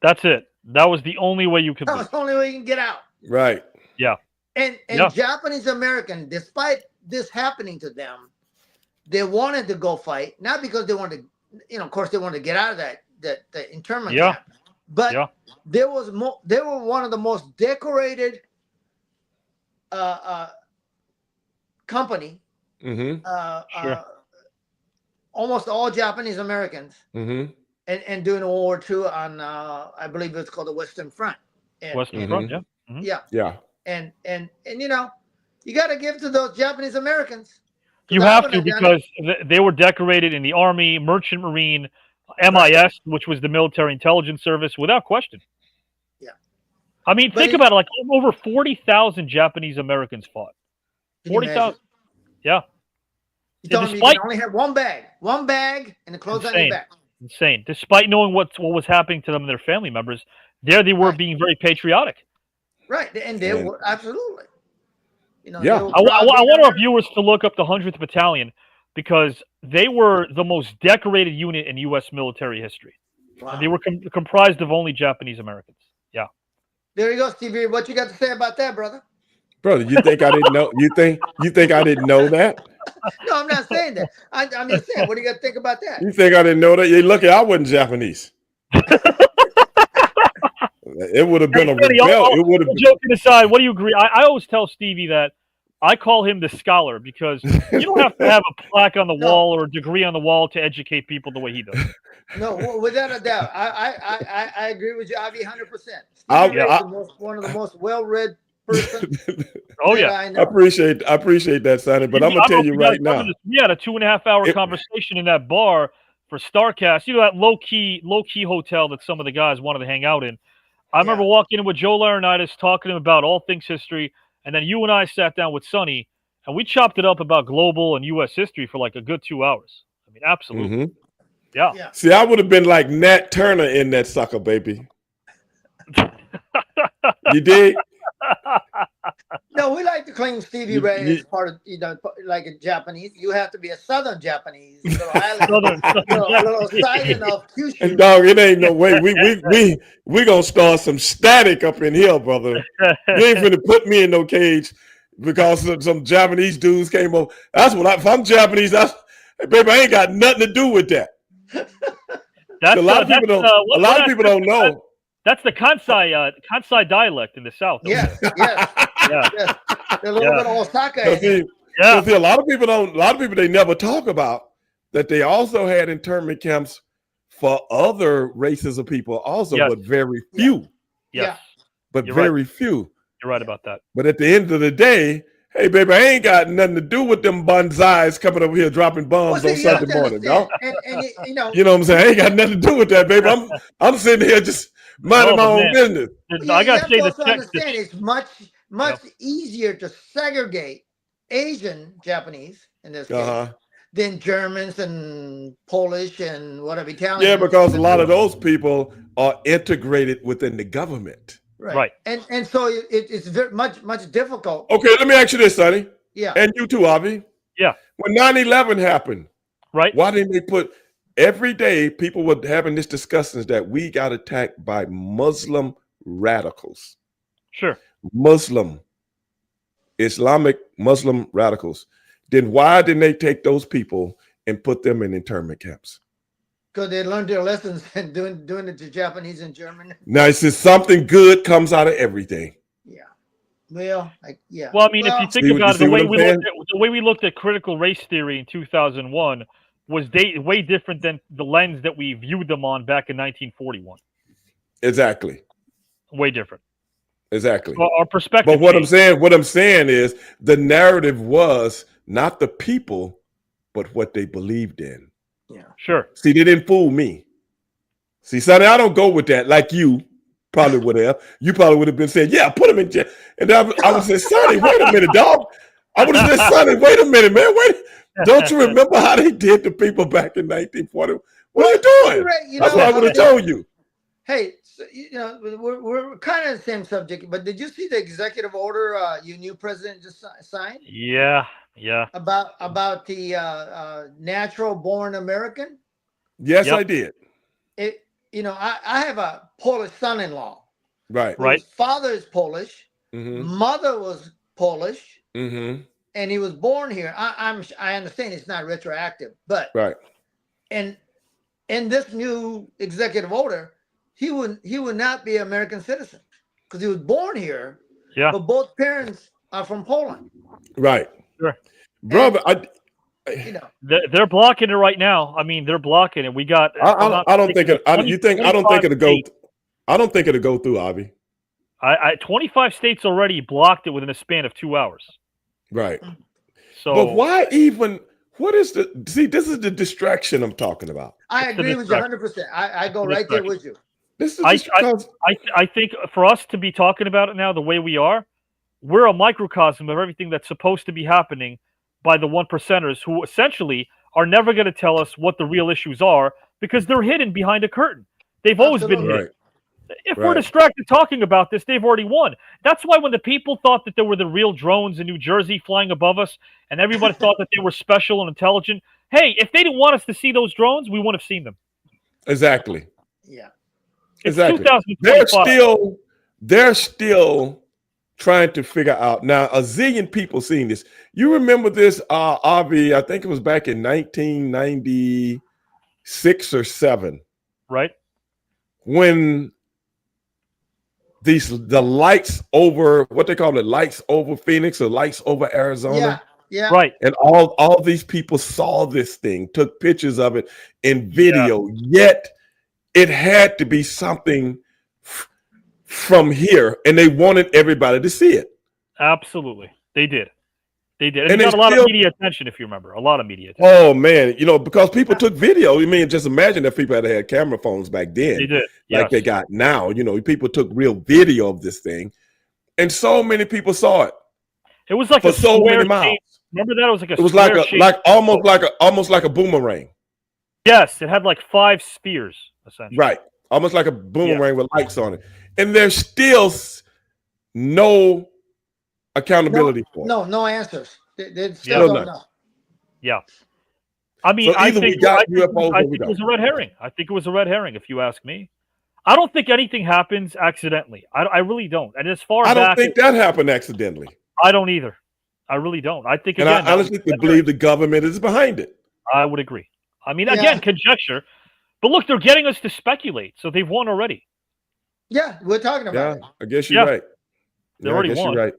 That's it. That was the only way you could leave. That was the only way you can get out. Right. Yeah. And Japanese American, despite this happening to them, they wanted to go fight, not because they wanted to, you know, of course they wanted to get out of the internment camp. But they were one of the most decorated company. Almost all Japanese Americans. And doing World War II on, I believe it's called the Western Front. Western Front, yeah. And you know, you got to give to those Japanese Americans. You have to, because they were decorated in the Army, Merchant Marine, MIS, which was the Military Intelligence Service, without question. Yeah. I mean, think about it. Like over 40,000 Japanese Americans fought. 40,000. Yeah. You told me you can only have one bag, and the clothes on your back. Insane. Despite knowing what was happening to them and their family members, there they were being very patriotic. Right, and they were absolutely. You know, I want our viewers to look up the 100th Battalion, because they were the most decorated unit in U.S. military history. Wow. And they were comprised of only Japanese Americans. Yeah. There you go, Stevie. What you got to say about that, brother? Brother, you think I didn't know? You think I didn't know that? No, I'm not saying that. I'm just saying, what do you got to think about that? You think I didn't know that? You're lucky I wasn't Japanese. It would have been a rebellion. It would have. Joking aside, what do you agree? I always tell Stevie that I call him the scholar, because you don't have to have a plaque on the wall or a degree on the wall to educate people the way he does. No, without a doubt. I agree with you, Avi, 100%. One of the most well-read person. I appreciate that, Sonny. But I'm gonna tell you right now, we had a 2.5-hour conversation in that bar for StarCast. You know, that low key hotel that some of the guys wanted to hang out in. I remember walking in with Joe Laurinaitis, talking to him about all things history, and then you and I sat down with Sonny, and we chopped it up about global and U.S. history for like a good 2 hours. I mean, absolutely. Yeah. See, I would have been like Nat Turner in that sucker, baby. You dig? No, we like to claim Stevie You- Ray you- as part of, like a Japanese. You have to be a Southern Japanese, little island, Southern little Japanese. island of And Kyushu. dog, it ain't no way. We gonna start some static up in here, brother. You ain't finna put me in no cage because some Japanese dudes came over. That's what if I'm Japanese, hey, baby, I ain't got nothing to do with that. That's A lot of people don't. what A lot of accent- people don't know. That's the Kansai dialect in the South. Yes, yes, Yeah. yes. A little bit of Osaka. So in there. see, so see, a lot of people don't. A lot of people they never talk about that they also had internment camps for other races of people, also, Yes. but very few. Yes. But You're very few. You're right about that. But at the end of the day, hey, baby, I ain't got nothing to do with them bonsais coming over here dropping bombs Well, on see, you have Sunday to morning, dog. understand, and you know, You know what I'm saying? I ain't got nothing to do with that, baby. I'm sitting here just minding No, my but own man, business. I you gotta have say to the also understand it's much easier to segregate Asian Japanese in this case Uh-huh. than Germans and Polish and whatever Italian. Yeah, because a lot of those people are integrated within the government. Right. And so it's very much difficult. Okay, let me ask you this, Sonny. Yeah. And you too, Avi. Yeah. When 9/11 happened, Right. why didn't they put every day people were having this discussions that we got attacked by Muslim radicals. Sure. Islamic Muslim radicals. Then why didn't they take those people and put them in internment camps? Because they learned their lessons and doing it to Japanese and German. Now, it's just something good comes out of everything. Yeah. Well, yeah. Well, I mean, if you think See- about it, you see what I'm saying? the way we looked at critical race theory in 2001 was way different than the lens that we viewed them on back in 1941. Exactly. Way different. Exactly. Well, our perspective. But what I'm changed. saying is the narrative was not the people, but what they believed in. Yeah. Sure. See, they didn't fool me. See, Sonny, I don't go with that like you probably would have. You probably would have been saying, yeah, put him in jail. And I would say, Sonny, wait a minute, dog. I would have said, Sonny, wait a minute, man. Wait. Don't you remember how they did to people back in 1940? What are you doing? Right, That's what I would have told you. Hey, so, we're kind of the same subject, but did you see the executive order your new president just signed Yeah. about the natural born American? Yes, Yep. I did. I have a Polish son-in-law. Right. Right. His father is Polish. Mm-hmm. Mother was Polish, Mm-hmm. and he was born here. I understand it's not retroactive, but Right. and in this new executive order, he would not be an American citizen because he was born here. Yeah. But both parents are from Poland. Right. Sure. Brother, They're blocking it right now. I mean, they're blocking it. We got. I don't think it. I don't think it'll go. states. I don't think it'll go through, Avi. 25 states already blocked it within a span of 2 hours. Right. So, But why even? What is the? See, this is the distraction I'm talking about. I It's the agree with you 100%. I go right there with you. This is I- just because. I think for us to be talking about it now the way we are, we're a microcosm of everything that's supposed to be happening by the 1%ers who essentially are never going to tell us what the real issues are because they're hidden behind a curtain. They've always been Absolutely. hidden. Right. If Right. we're distracted talking about this, they've already won. That's why when the people thought that there were the real drones in New Jersey flying above us and everybody thought that they were special and intelligent, hey, if they didn't want us to see those drones, we wouldn't have seen them. Exactly. Yeah. It's Exactly. 2025. They're still trying to figure out now. A zillion people seen this. You remember this, Avi? I think it was back in 1996 or 7 Right? when the lights over what they call it, lights over Phoenix or lights over Arizona. Yeah. Yeah. Right. And all these people saw this thing, took pictures of it in video, yet it had to be something from here, and they wanted everybody to see it. Absolutely. They did. They did. And And it got they a lot of still- media attention, if you remember. A lot of media attention. Oh man, because people took video. I mean, just imagine if people had camera phones back then, They did. like Yes. they got now. People took real video of this thing, and so many people saw it It was like for a so square many miles. shape. Remember that? It was like a It was like square a shape. almost like a boomerang. Yes, it had like 5 spheres, essentially. Right. Almost like a boomerang with lights on it. And there's still no accountability for. No answers. They Yeah. still don't know. Yeah. I mean, So either we got UFOs I or think we it was don't. a red herring. I think it was a red herring, if you ask me. I don't think anything happens accidentally. I really don't. And as far I don't back, think that happened accidentally. I don't either. I really don't. I think And again, I honestly believe the government is behind it. I would agree. I mean, Yeah. again, conjecture. But look, they're getting us to speculate, so they've won already. Yeah, we're talking Yeah, about it. I guess you're Yeah. right. They Yeah, I already guess won. you're right.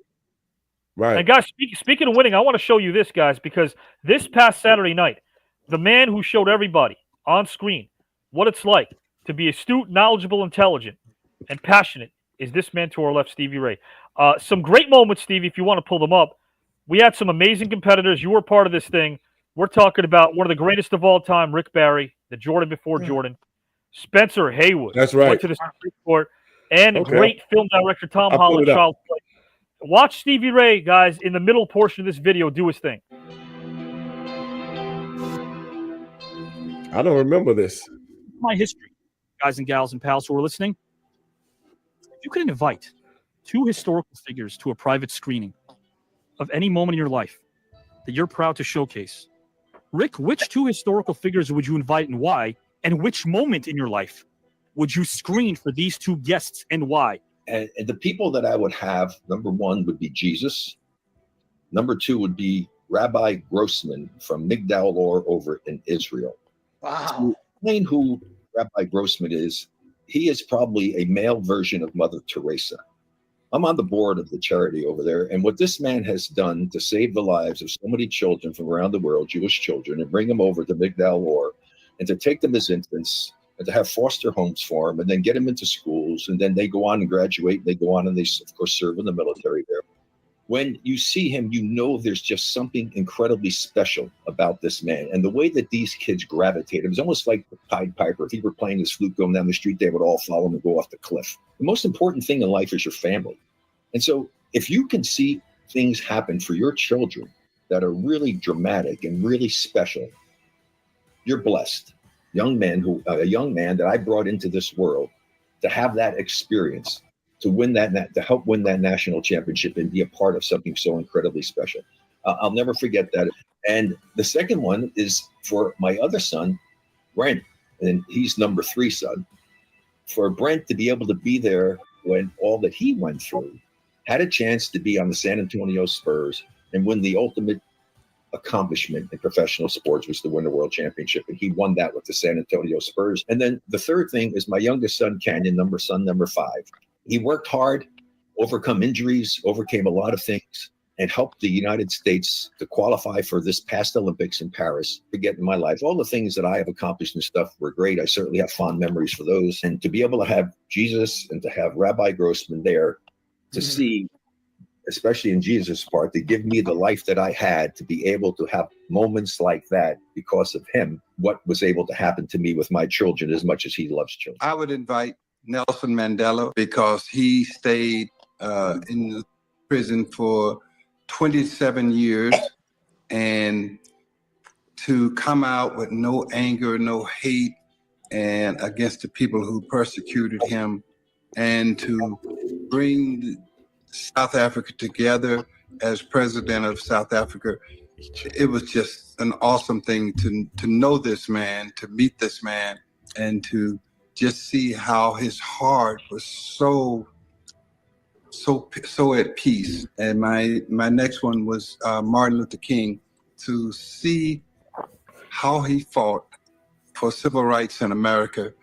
Right. And guys, speaking of winning, I want to show you this, guys, because this past Saturday night, the man who showed everybody on screen what it's like to be astute, knowledgeable, intelligent, and passionate is this man to our left, Stevie Ray. Some great moments, Stevie, if you want to pull them up. We had some amazing competitors. You were part of this thing. We're talking about one of the greatest of all time, Rick Barry, the Jordan before Jordan. Spencer Haywood. That's right. Went to the Supreme Court. And Okay. great film director Tom I'll pull Holland, it up. Child Play. Watch Stevie Ray, guys, in the middle portion of this video do his thing. I don't remember this. My history, guys and gals and pals who are listening. If you could invite two historical figures to a private screening of any moment in your life that you're proud to showcase, Rick, which two historical figures would you invite and why? And which moment in your life would you screen for these two guests and why? And the people that I would have, number one would be Jesus. Number two would be Rabbi Grossman from Migdal Or over in Israel. Wow. To explain who Rabbi Grossman is, he is probably a male version of Mother Teresa. I'm on the board of the charity over there, and what this man has done to save the lives of so many children from around the world, Jewish children, and bring them over to Migdal Or, and to take them as infants, and to have foster homes for them, and then get them into schools, and then they go on and graduate, and they go on and they, of course, serve in the military there. When you see him, you know there's just something incredibly special about this man. And the way that these kids gravitate, it was almost like the Pied Piper. If he were playing his flute going down the street, they would all follow him and go off the cliff. The most important thing in life is your family. And so if you can see things happen for your children that are really dramatic and really special, you're blessed. A young man that I brought into this world to have that experience, to win that, to help win that national championship and be a part of something so incredibly special. I'll never forget that. And the second one is for my other son, Brent, and he's number 3 son. For Brent to be able to be there when all that he went through, had a chance to be on the San Antonio Spurs and win the ultimate accomplishment in professional sports, was to win the world championship, and he won that with the San Antonio Spurs. And then the third thing is my youngest son, Canyon, number 5. He worked hard, overcome injuries, overcame a lot of things, and helped the United States to qualify for this past Olympics in Paris. Forget in my life, all the things that I have accomplished and stuff were great. I certainly have fond memories for those. And to be able to have Jesus and to have Rabbi Grossman there to see, especially in Jesus' part, to give me the life that I had, to be able to have moments like that because of him, what was able to happen to me with my children as much as he loves children. I would invite Nelson Mandela because he stayed in prison for 27 years, and to come out with no anger, no hate, and against the people who persecuted him, and to bring South Africa together as president of South Africa. It was just an awesome thing to know this man, to meet this man, and to just see how his heart was so at peace. And my next one was Martin Luther King, to see how he fought for civil rights in America,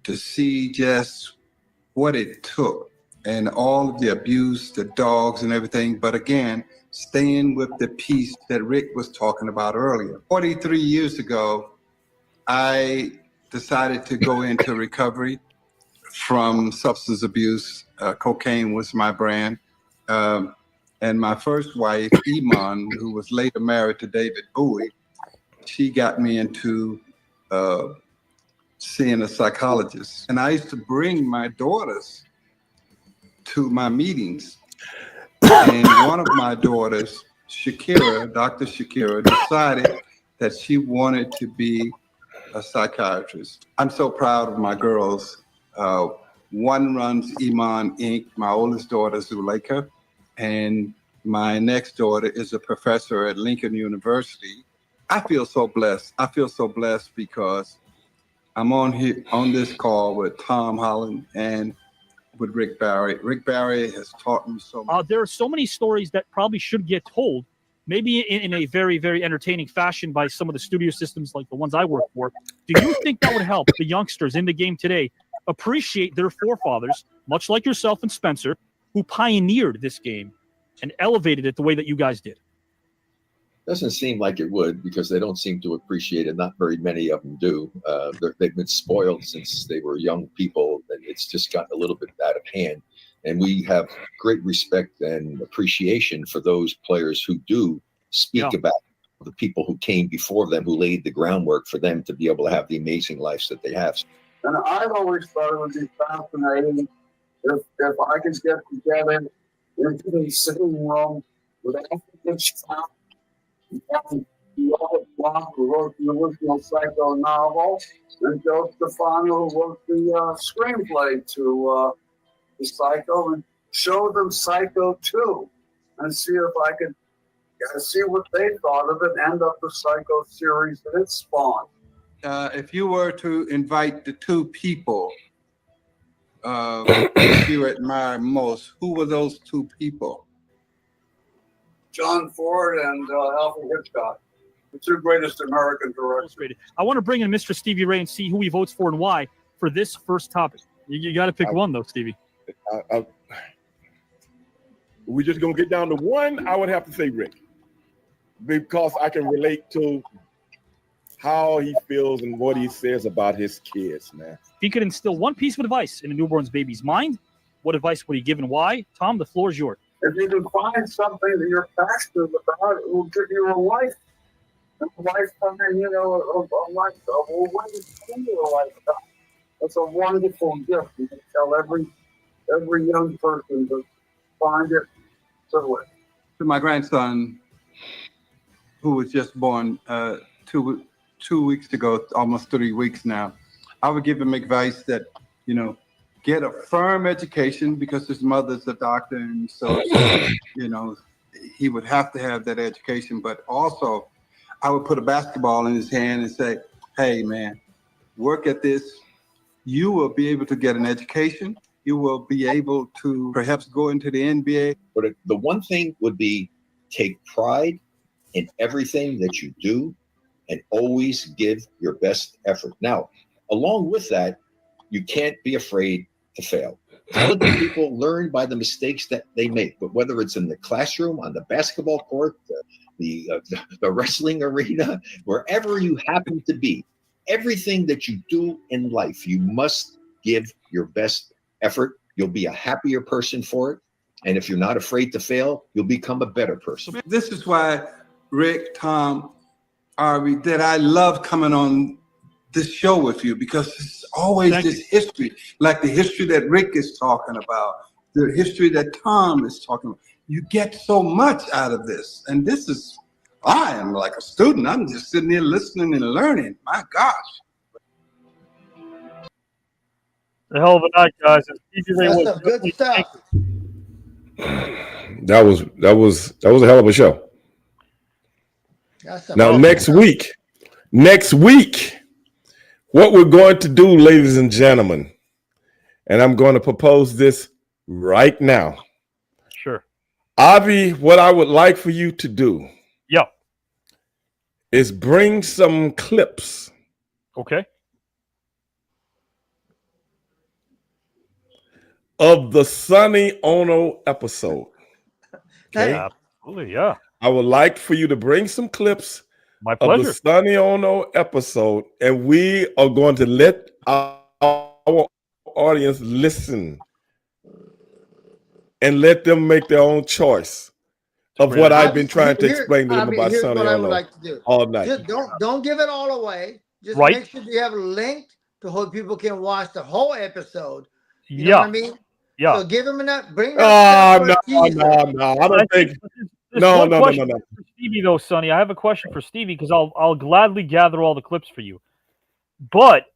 to see just what it took and all of the abuse, the dogs and everything. But again, staying with the peace that Rick was talking about earlier. 43 years ago, I decided to go into recovery from substance abuse. Cocaine was my brand. And my first wife, Iman, who was later married to David Bowie, she got me into seeing a psychologist. And I used to bring my daughters to my meetings. And one of my daughters, Shakira, Dr. Shakira, decided that she wanted to be a psychiatrist. I'm so proud of my girls. One runs Iman Inc., my oldest daughter, Zuleika, and my next daughter is a professor at Lincoln University. I feel so blessed. I feel so blessed because I'm on here on this call with Tom Holland and with Rick Barry. Rick Barry has taught me so much. There are so many stories that probably should get told, maybe in a very, very entertaining fashion by some of the studio systems like the ones I work for. Do you think that would help the youngsters in the game today appreciate their forefathers, much like yourself and Spencer, who pioneered this game and elevated it the way that you guys did? Doesn't seem like it would, because they don't seem to appreciate it. Not very many of them do. They've been spoiled since they were young people, and it's just gotten a little bit out of hand. And we have great respect and appreciation for those players who do speak about the people who came before them, who laid the groundwork for them to be able to have the amazing lives that they have. And I've always thought it would be fascinating if I could get together into the sitting room with African staff. Robert Bloch, who wrote the original Psycho novel, and Joe Stefano, who wrote the screenplay to the Psycho, and show them Psycho 2 and see if I could see what they thought of it, end up the Psycho series that it spawned. If you were to invite the two people that you admire most, who were those two people? John Ford and Alfred Hitchcock, the two greatest American directors. I want to bring in Mr. Stevie Ray and see who he votes for and why for this first topic. You got to pick one, though, Stevie. We just going to get down to one. I would have to say Rick, because I can relate to how he feels and what he says about his kids, man. If he could instill one piece of advice in a newborn's baby's mind, what advice would he give and why? Tom, the floor is yours. If you can find something that you're passionate about, it will give you a life. A lifetime, a life of a way to a lifetime. That's a wonderful gift. You can tell every young person to find it, to it. To my grandson, who was just born 2 weeks ago, almost 3 weeks now, I would give him advice that, get a firm education, because his mother's a doctor, and so he would have to have that education. But also, I would put a basketball in his hand and say, hey, man, work at this. You will be able to get an education. You will be able to perhaps go into the NBA. But the one thing would be take pride in everything that you do and always give your best effort. Now, along with that, you can't be afraid to fail. Talented people learn by the mistakes that they make, but whether it's in the classroom, on the basketball court, the wrestling arena, wherever you happen to be, everything that you do in life, you must give your best effort. You'll be a happier person for it. And if you're not afraid to fail, you'll become a better person. This is why, Rick, Tom, Ari, that I love coming on this show with you, because it's always history, like the history that Rick is talking about, the history that Tom is talking about. You get so much out of this. And this is, I am like a student. I'm just sitting there listening and learning. My gosh. A hell of a night, guys. That's some good stuff. That was a hell of a show. Now next week, what we're going to do, ladies and gentlemen, and I'm going to propose this right now. Sure. Avi, what I would like for you to do is bring some clips. Okay. Of the Sonny Ono episode. Okay? Absolutely, yeah. I would like for you to bring some clips My pleasure. of the Sonny Ono episode, and we are going to let our audience listen and let them make their own choice of what I've been trying to explain to them about Sonny Ono like to do. all night. Just don't give it all away. Just Right. make sure you have a link to how people can watch the whole episode. You know what I mean? Yeah. So give them enough. Bring No. I don't think. No. For Stevie, though, Sonny, I have a question for Stevie, because I'll gladly gather all the clips for you. But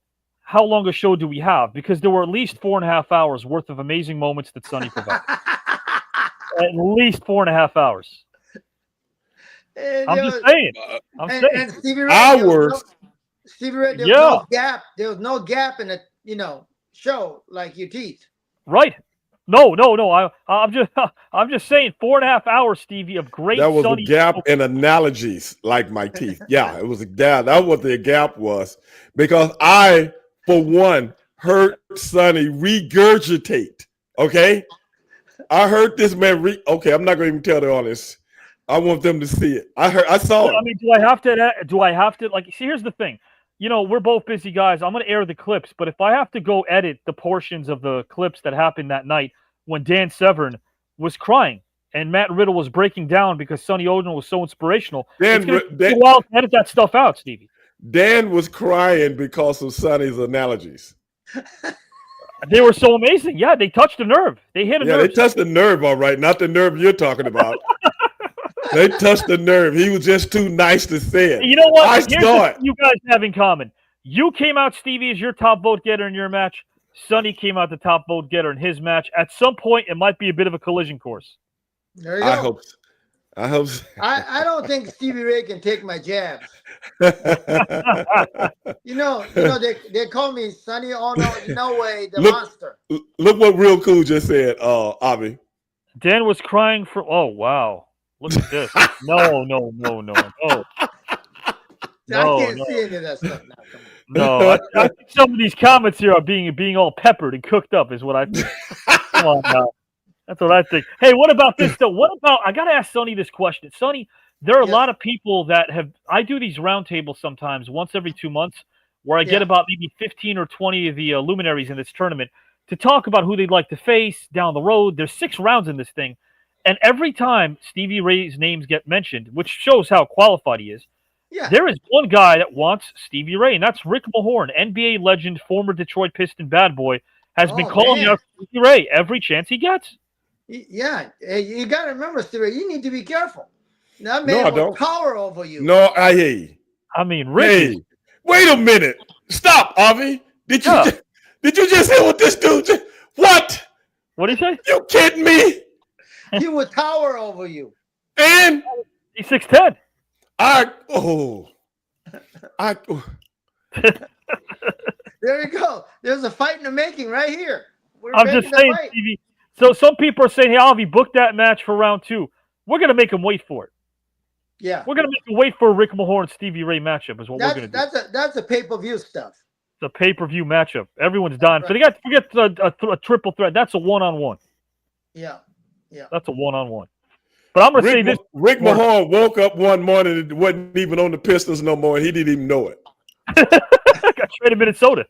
how long a show do we have? Because there were at least 4.5 hours worth of amazing moments that Sonny provided. At least 4.5 hours. And, I'm just saying. I'm saying. And Stevie Ray, Hours. Stevie Ray, there was no gap. There was no gap in the show like you teach. Right. No. I'm just saying 4.5 hours, Stevie, of great. That was Sonny a gap in analogies, like my teeth. Yeah, it was a gap. That's what the gap was. Because I, for one, heard Sonny regurgitate. Okay? I heard this man okay, I'm not gonna even tell the audience. I want them to see it. I saw it. I mean, do I have to like see, here's the thing. We're both busy guys. I'm going to air the clips, but if I have to go edit the portions of the clips that happened that night when Dan Severn was crying and Matt Riddle was breaking down because Sonny Odom was so inspirational, it's going to take a while to edit that stuff out, Stevie. Dan was crying because of Sonny's analogies. They were so amazing. Yeah, they touched a nerve. They hit a nerve. Yeah, they touched the nerve, all right. Not the nerve you're talking about. They touched the nerve. He was just too nice to say it. You know what? I saw it. You guys have in common. You came out, Stevie, as your top vote getter in your match. Sonny came out the top vote getter in his match. At some point, it might be a bit of a collision course. There you go. I hope so. I don't think Stevie Ray can take my jabs. They call me Sonny. Oh no way, the monster. Look what Real Cool just said, Avi. Dan was crying for. Oh wow. Look at this. No. I can't see any of that stuff now. Come on. No, I think some of these comments here are being all peppered and cooked up is what I think. Come on now. That's what I think. Hey, what about this though? I got to ask Sonny this question. Sonny, there are a lot of people that I do these roundtables sometimes once every 2 months where I get about maybe 15 or 20 of the luminaries in this tournament to talk about who they'd like to face down the road. There's 6 rounds in this thing. And every time Stevie Ray's names get mentioned, which shows how qualified he is, there is one guy that wants Stevie Ray, and that's Rick Mahorn, NBA legend, former Detroit Piston bad boy, has been calling out Stevie Ray every chance he gets. Yeah, you got to remember, Stevie Ray, you need to be careful. That man will tower over you. No, I hear you. I mean, Rick. Hey, wait a minute. Stop, Avi. Did you just hear what this dude just, what? What did he say? You kidding me? He would tower over you. And he's 6'10". There you go. There's a fight in the making right here. I'm just saying, Stevie. So some people are saying, hey, Avi, book that match for round 2. We're going to make him wait for it. Yeah. We're going to make him wait for a Rick Mahorn Stevie Ray matchup is what we're going to do. That's a pay-per-view stuff. It's a pay-per-view matchup. Everyone's dying. Right. Forget a triple threat. That's a one-on-one. Yeah. That's a one-on-one. But I'm going to say this. Rick Mahorn woke up one morning and wasn't even on the Pistons no more, and he didn't even know it. Got traded Minnesota.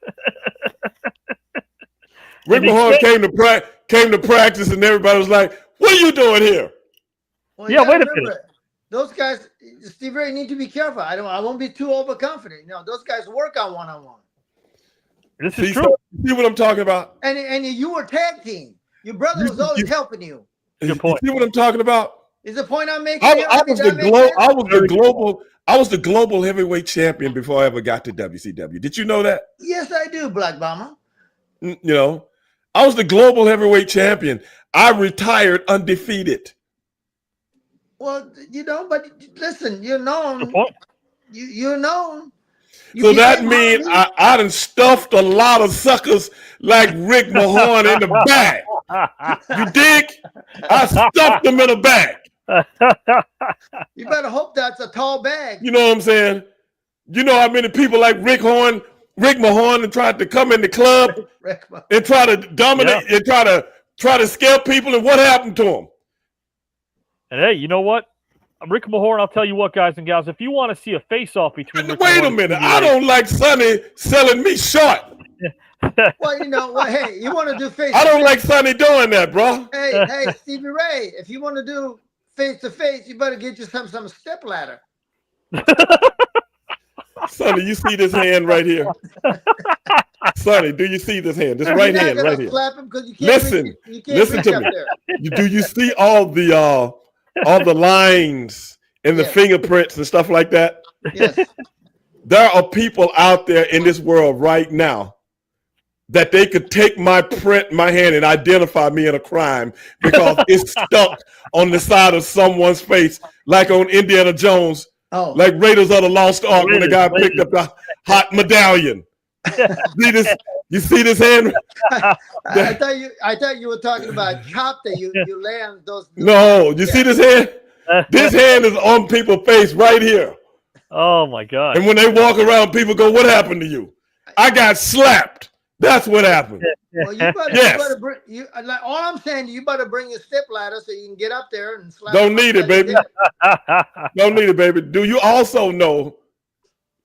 Rick Mahorn came to practice, and everybody was like, what are you doing here? Well, wait a minute. Those guys, Stevie Ray, need to be careful. I won't be too overconfident. Those guys work on one-on-one. This is true. See what I'm talking about? And you were tag team. Your brother was always helping you. Good point. You see what I'm talking about? Is the point I'm making? I was the global heavyweight champion before I ever got to WCW. Did you know that? Yes, I do, Black Bomber. I was the global heavyweight champion. I retired undefeated. Well, but listen, you're known. You're known. So that means I done stuffed a lot of suckers like Rick Mahorn in the bag. You dig? I stuffed them in a bag. You better hope that's a tall bag. You know what I'm saying? You know how many people like Rick Mahorn, and tried to come in the club and try to dominate and try to scare people, and what happened to him? And hey, you know what? Rick Mahorn, I'll tell you what, guys and gals, if you want to see a face-off between Wait a minute. I don't like Sonny selling me short. Well, hey, you want to do face-to-face. I don't like Sonny doing that, bro. Hey, Stevie Ray, if you want to do face-to-face, you better get you some step ladder. Sonny, you see this hand right here? Sonny, do you see this hand? This right hand right here. Slap him because you can't listen to me. Do you see all the lines and the fingerprints and stuff like that? Yes. There are people out there in this world right now that they could take my print in my hand and identify me in a crime because it's stuck on the side of someone's face, like on Indiana Jones, like Raiders of the Lost Ark when the guy picked up the hot medallion. You see this hand? I thought you were talking about chop that you land those. No, you see this hand? This hand is on people's face right here. Oh my God! And when they walk around, people go, "What happened to you?" I got slapped. That's what happened. Well, you better bring, all I'm saying, you better bring your step ladder so you can get up there and slap. Don't need it, baby. Don't need it, baby. Do you also know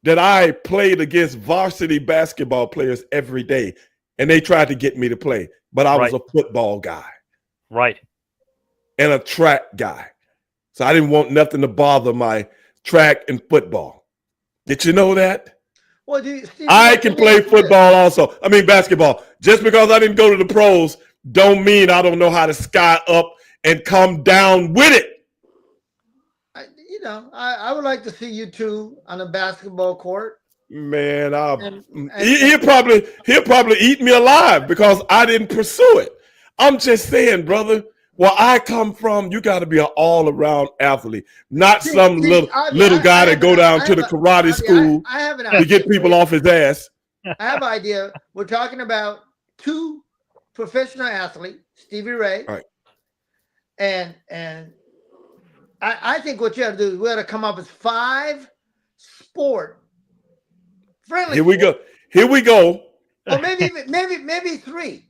that I played against varsity basketball players every day, and they tried to get me to play, but I was a football guy, right, and a track guy, so I didn't want nothing to bother my track and football. Did you know that? Well, I can play football also. I mean, basketball. Just because I didn't go to the pros don't mean I don't know how to sky up and come down with it. I would like to see you two on a basketball court. Man, he'll probably eat me alive because I didn't pursue it. I'm just saying, brother, where I come from, you got to be an all-around athlete, not some little guy that go down to the karate school to get people off his ass. I have an idea. We're talking about two professional athletes, Stevie Ray, right. and I think what you have to do is we got to come up with 5 sport-friendly. Here we go. Or maybe 3.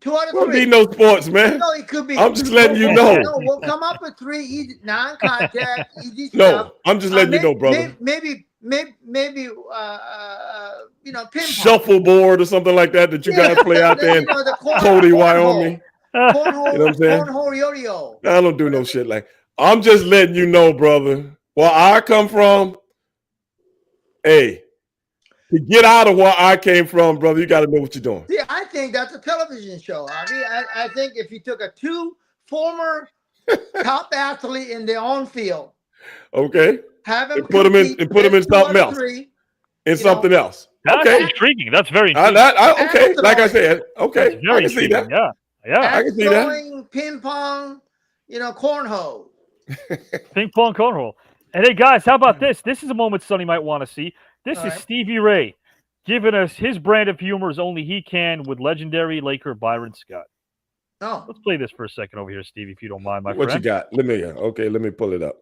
2 out of 3. Won't be no sports, man. No, it could be. I'm just letting you know. No, we'll come up with 3 easy, non-contact, easy stuff. No, I'm just letting you know, brother. Maybe ping pong. Shuffleboard or something like that you guys play out there in Cody, Wyoming. Cornhole, you know what I'm saying? Cornhole yo-yo. I don't do no shit like. I'm just letting you know, brother. Where I come from, hey. To get out of where I came from, brother, you got to know what you're doing. See, I think that's a television show. I think if you took 2 former top athletes in their own field, okay, have them put them in something else. Something else. That's okay, intriguing. That's very intriguing. Okay, like I said, okay, I can see that. Yeah, I can see that. Ping pong, cornhole. Ping pong, cornhole. And hey, guys, how about this? This is a moment Sonny might want to see. This is Stevie Ray giving us his brand of humor as only he can with legendary Laker Byron Scott. Oh. Let's play this for a second over here, Stevie, if you don't mind, my friend. What you got? Let me pull it up.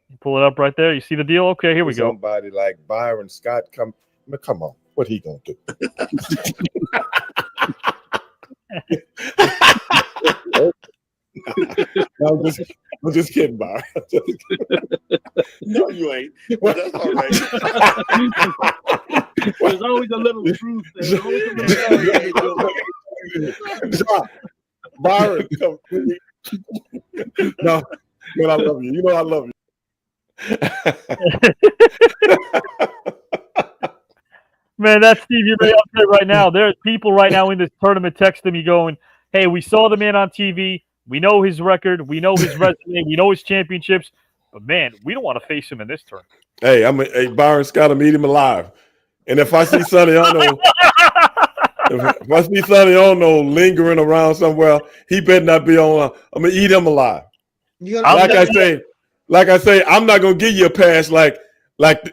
You pull it up right there. You see the deal? Okay, here we go. Somebody like Byron Scott come on. What he gonna do? I'm just kidding, Byron. No, you ain't. Well, that's all right. There's always a little truth there. Byron, no, man, I love you. You know I love you. Man, that's Stevie Ray up there right now. There's people right now in this tournament texting me going, hey, we saw the man on TV. We know his record. We know his resume. We know his championships. But, man, we don't want to face him in this tournament. Hey, Byron Scott, I'm eating him alive. And if I see Sonny Ono, lingering around somewhere, he better not be on. I'm going to eat him alive. Like I say, I'm not going to give you a pass like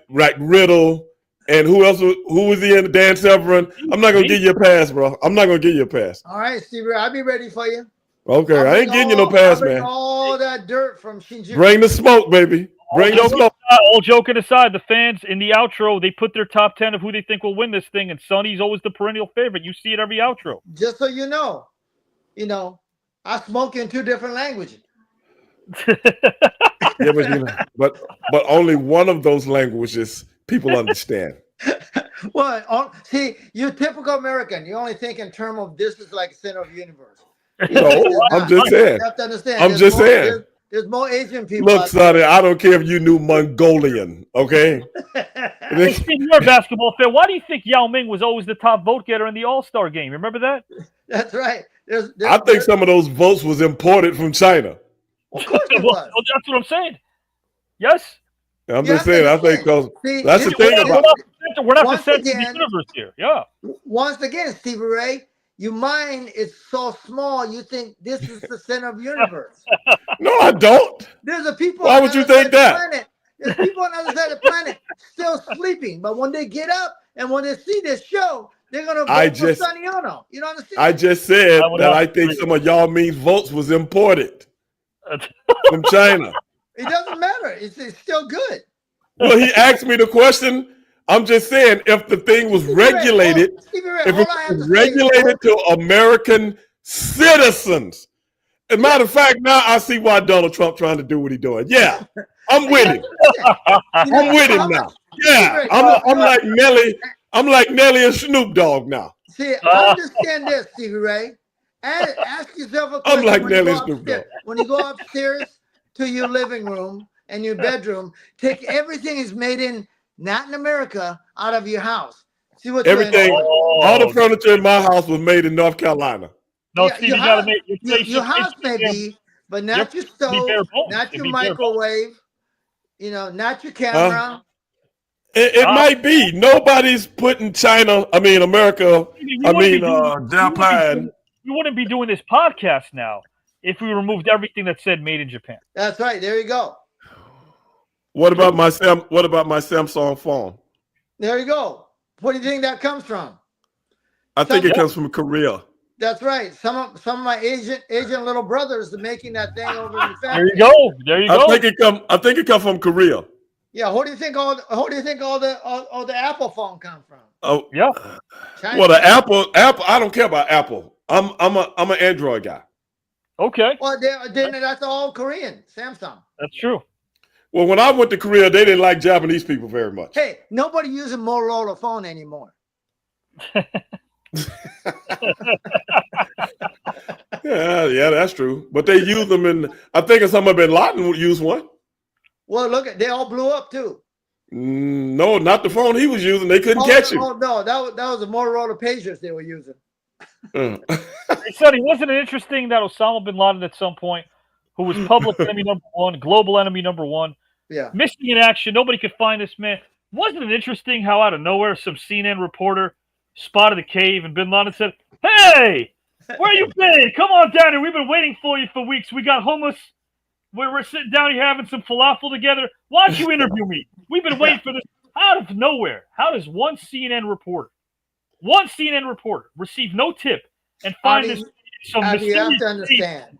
Riddle and who else? Who was he in? Dan Severin. I'm not going to give you a pass, bro. I'm not going to give you a pass. All right, Steve, I'll be ready for you. Okay, I ain't getting you no pass, man. All that dirt from Shinjuku. Bring the smoke, baby. Bring the smoke. All joking aside, the fans in the outro, they put their top 10 of who they think will win this thing, and Sonny's always the perennial favorite. You see it every outro. Just so you know, I smoke in 2 different languages. Yeah, but only one of those languages people understand. Well, see, you're typical American. You only think in terms of this is like center of the universe. No, I'm just saying. You have to understand. I'm just saying. There's more Asian people. Look, Sonny, I don't care if you knew Mongolian, okay? Hey, Steve, you're a basketball fan. Why do you think Yao Ming was always the top vote getter in the All-Star game? Remember that? That's right. I think some of those votes was imported from China. Of course it was. Well, that's what I'm saying. Yes. I'm just saying. I think because that's the thing about we're not the center of the universe here. Yeah. Once again, Stevie Ray, your mind is so small. You think this is the center of the universe. No, I don't. There's a people. Why on would the you other side think of the that? planet. There's people on the other side of the planet still sleeping, but when they get up and when they see this show, they're gonna vote for Sonny Ono. You know understand? I just said I would that not I think agree. some of y'all means votes was imported from China. It doesn't matter. It's still good. Well, he asked me the question. I'm just saying, if the thing was regulated, Stevie Ray, if all it I have was to say is, regulated to American citizens. As a matter of fact, now I see why Donald Trump trying to do what he's doing. Yeah, I'm with him. you know, I'm with him how now. much- Yeah, Ray, I'm like Nelly. I'm like Nelly and Snoop Dogg now. See, understand this, Stevie Ray. And ask yourself a question I'm like when you Nelly go and Snoop upstairs. Dogg. When you go upstairs to your living room and your bedroom, take everything is made in not in America out of your house. See what Everything, Oh. all the furniture in my house was made in North Carolina. No, Yeah, Steve, your you gotta house- make your house may be, but not your stove, bare bones. not It'd your be bare bones. microwave, you know, not your camera. It might be. Nobody's putting China. I mean, America. Japan. We wouldn't be doing this podcast now if we removed everything that said "made in Japan." That's right. There you go. What about my Samsung phone? There you go. Where do you think that comes from? I think it comes from Korea. That's right. Some of my Asian little brothers are making that thing over in the There factory. you go. There you go. I think it comes from Korea. Yeah. Who do you think all the Apple phone come from? Oh yeah. China. Well, the Apple. I don't care about Apple. I'm an Android guy. Okay. Well, that's all Korean. Samsung. That's true. Well, when I went to Korea, they didn't like Japanese people very much. Hey, nobody using Motorola phone anymore. Yeah, that's true. But they use them in. I think Osama bin Laden would use one. Well, look, they all blew up too. No, not the phone he was using. They couldn't catch him. Oh no, that was the Motorola pagers they were using. They said he wasn't interesting that Osama bin Laden at some point, who was public enemy number one, global enemy number one, missing in action. Nobody could find this man. Wasn't it interesting how out of nowhere some CNN reporter spotted the cave and bin Laden said, "Hey, where you been? Come on down here. We've been waiting for you for weeks. We got hummus. We're sitting down here having some falafel together. Why don't you interview me? We've been waiting for this." Out of nowhere, how does one CNN reporter receive no tip and find this some You have to mysterious understand.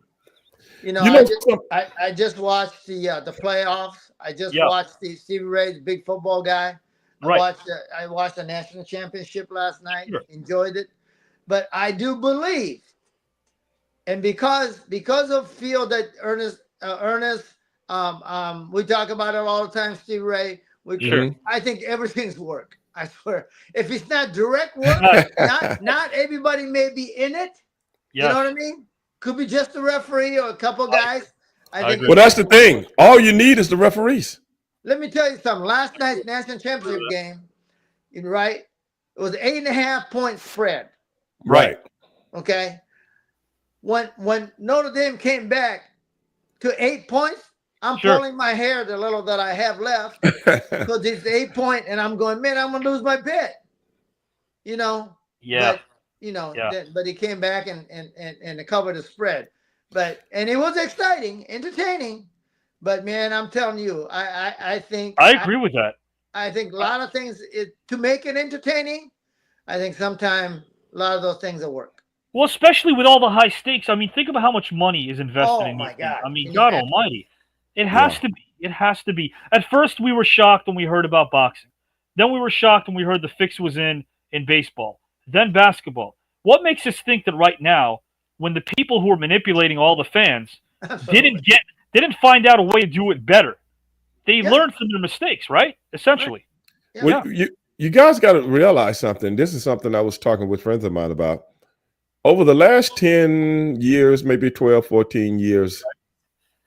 You know, I just watched the playoffs. I just watched the Stevie Ray, the big football guy. I watched the national championship last night. Sure. Enjoyed it, but I do believe, and because of feel that Ernest, we talk about it all the time, Stevie Ray. I think everything's work. I swear. If it's not direct work, not everybody may be in it. You know what I mean? Could be just a referee or a couple guys. I think. Well, that's the thing. All you need is the referees. Let me tell you something. Last night's national championship game, right? It was 8.5 point spread. Right. Okay. When Notre Dame came back to 8 points, I'm pulling my hair the little that I have left because it's 8 point, and I'm going, man, I'm gonna lose my bet. You know. Yeah. But, but he came back and covered the spread. And it was exciting, entertaining. But man, I'm telling you, I think I agree with that. I think a lot of things to make it entertaining. I think sometimes a lot of those things will work. Well, especially with all the high stakes. I mean, think about how much money is invested in my these God. things. I mean, God Almighty, it has to be. It has to be. At first, we were shocked when we heard about boxing. Then we were shocked when we heard the fix was in baseball. Then basketball. What makes us think that right now, when the people who are manipulating all the fans didn't find out a way to do it better, they learned from their mistakes, right? Essentially. Yeah. Well, you guys got to realize something. This is something I was talking with friends of mine about. Over the last 10 years, maybe 12, 14 years,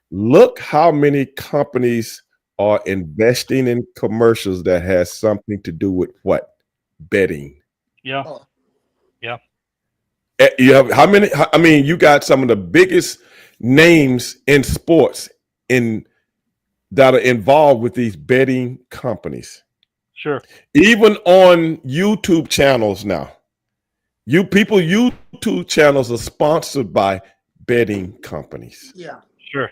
look how many companies are investing in commercials that has something to do with what? Betting. Yeah. Oh. Yeah. You have how many? I mean, you got some of the biggest names in sports that are involved with these betting companies. Sure. Even on YouTube channels now, YouTube channels are sponsored by betting companies. Yeah. Sure.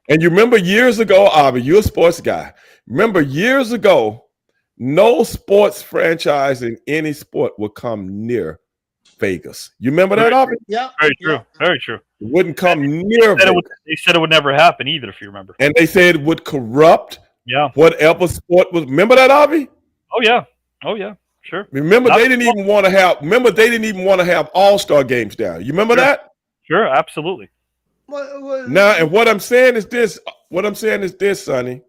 And you remember years ago, Avi, you're a sports guy. Remember years ago, no sports franchise in any sport would come near Vegas. You remember that, Avi? Yeah. Very true. Yeah. Very true. It wouldn't come near Vegas. They said it would never happen either, if you remember. And they said it would corrupt Yeah. whatever sport was. Remember that, Avi? Oh yeah. Oh yeah. Sure. Remember they didn't even want to have all-star games down. You remember that? Sure. Absolutely. Now, and what I'm saying is this, Sonny.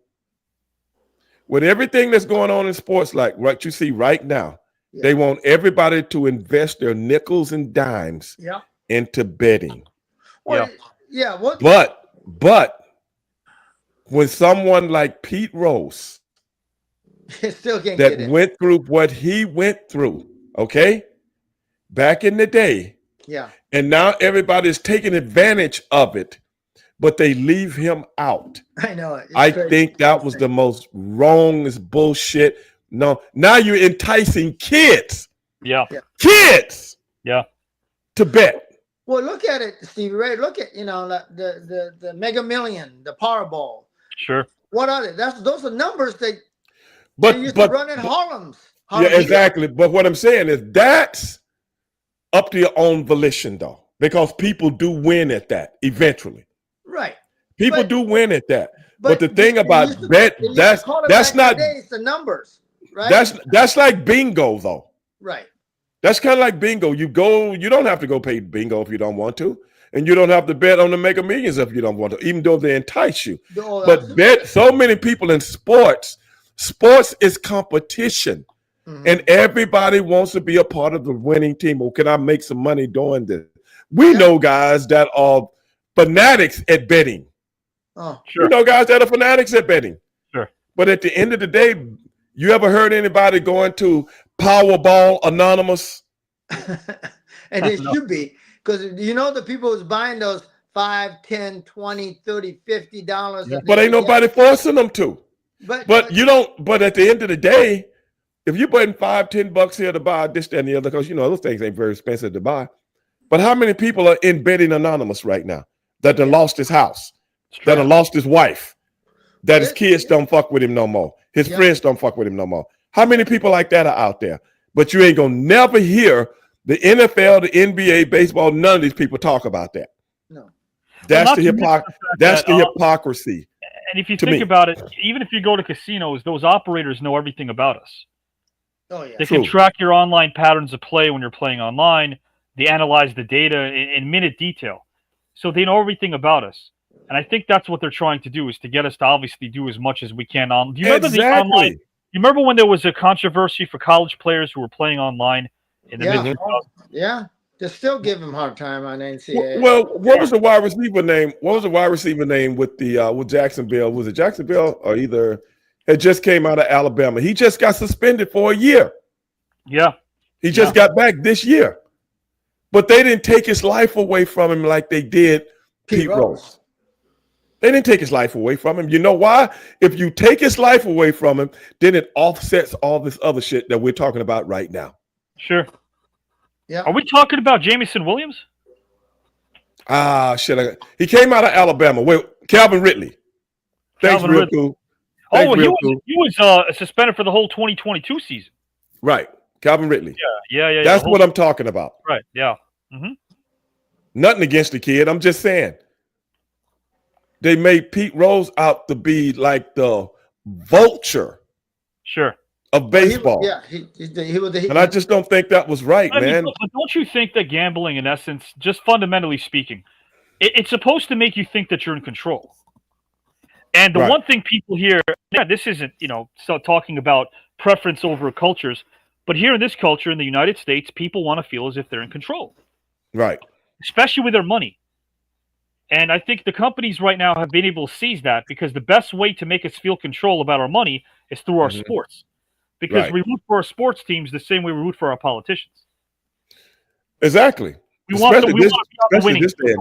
With everything that's going on in sports, like what you see right now, they want everybody to invest their nickels and dimes into betting. Well, yeah. What? But when someone like Pete Rose still can't get it. went through what he went through, okay, back in the day, and now everybody's taking advantage of it, but they leave him out. I know it. I think that was the most wrongest bullshit. No, now you're enticing kids. Kids. To bet. Well, look at it, Stevie Ray. Look at the Mega Million, the Powerball. Sure. What are they? Those are numbers they used to run in Harlem's. Yeah, exactly. But what I'm saying is that's up to your own volition, though, because people do win at that eventually. Right. People do win at that. But the thing about bet, that's not it's the numbers, right? That's like bingo, though. Right. That's kind of like bingo. You don't have to go pay bingo if you don't want to. And you don't have to bet on the Mega Millions if you don't want to, even though they entice you. But so many people in sports is competition. And everybody wants to be a part of the winning team. Or can I make some money doing this? We know guys that are fanatics at betting. Oh, sure. You know guys that are fanatics at betting. Sure. But at the end of the day, you ever heard anybody going to Powerball Anonymous? And it should be, because the people who's buying those $5, $10, $20, $30, $50. But ain't nobody forcing them to. But you don't. But at the end of the day, if you're putting $5, $10 here to buy this, that, and the other, because those things ain't very expensive to buy. But how many people are in betting anonymous right now that done lost his house, that done lost his wife, that his kids don't fuck with him no more, his friends don't fuck with him no more? How many people like that are out there? But you ain't gonna never hear the NFL, the NBA, baseball. None of these people talk about that. No, that's the hypocrisy. And if you think about it, even if you go to casinos, those operators know everything about us. Oh yeah, they can track your online patterns of play when you're playing online. They analyze the data in minute detail, so they know everything about us. And I think that's what they're trying to do, is to get us to obviously do as much as we can on. Do you remember the online? You remember when there was a controversy for college players who were playing online in the mid-2000s? Yeah, they still give them hard time on NCAA. Well, what was the wide receiver name? What was the wide receiver name with Jacksonville? Was it Jacksonville or either? It just came out of Alabama. He just got suspended for a year. Yeah, he just got back this year, but they didn't take his life away from him like they did Pete Rose. They didn't take his life away from him. You know why? If you take his life away from him, then it offsets all this other shit that we're talking about right now. Sure. Yeah. Are we talking about Jamison Williams? Shit. He came out of Alabama. Wait, Calvin Ridley. Thanks, real cool. He was suspended for the whole 2022 season. Right. Calvin Ridley. Yeah. That's what I'm talking about. Right. Yeah. Mm-hmm. Nothing against the kid. I'm just saying. They made Pete Rose out to be like the vulture of baseball. He was and I just don't think that was right, man. But don't you think that gambling, in essence, just fundamentally speaking, it's supposed to make you think that you're in control? And the one thing people hear, this isn't, talking about preference over cultures, but here in this culture in the United States, people want to feel as if they're in control. Right. Especially with their money. And I think the companies right now have been able to seize that, because the best way to make us feel control about our money is through our sports. Because we root for our sports teams the same way we root for our politicians. Exactly. We want to be on the winning team.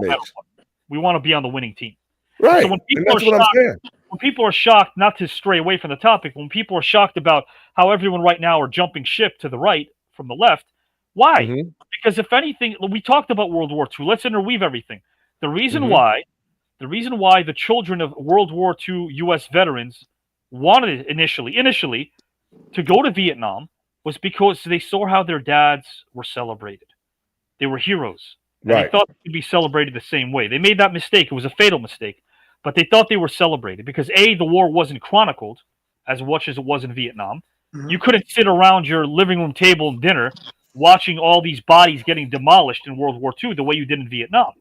We want to be on the winning team. Right. So when people are shocked, not to stray away from the topic, when people are shocked about how everyone right now are jumping ship to the right from the left, Why? Mhm. Because if anything, we talked about World War II. Let's interweave everything. The reason Mhm. why, the children of World War II U.S. veterans wanted initially to go to Vietnam was because they saw how their dads were celebrated. They were heroes, and they Right. thought they could be celebrated the same way. They made that mistake. It was a fatal mistake, but they thought they were celebrated because A, the war wasn't chronicled as much as it was in Vietnam. Mhm. You couldn't sit around your living room table and dinner watching all these bodies getting demolished in World War II the way you did in Vietnam,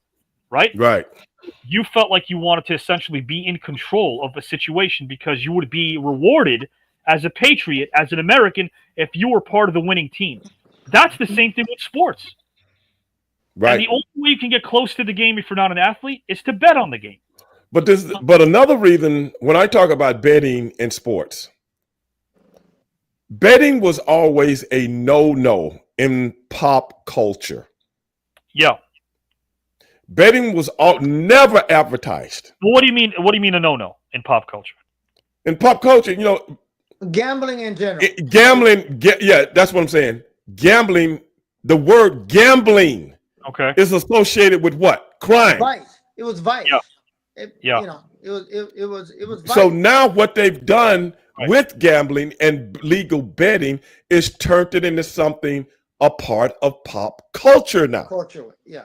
right? Right. You felt like you wanted to essentially be in control of a situation because you would be rewarded as a patriot, as an American, if you were part of the winning team. That's the same thing with sports. And Right. the only way you can get close to the game if you're not an athlete is to bet on the game. But another reason when I talk about betting in sports, betting was always a no-no in pop culture. Yeah. Betting was never advertised. Well, what do you mean? What do you mean a no-no in pop culture? In pop culture, you know, Gambling in general. gambling. Yeah, that's what I'm saying. Gambling. The word gambling Okay. is associated with what? Crime. Vice. It was vice. Yeah. You know, it was vice. So now what they've done Right. with gambling and legal betting is turned it into something a part of pop culture now.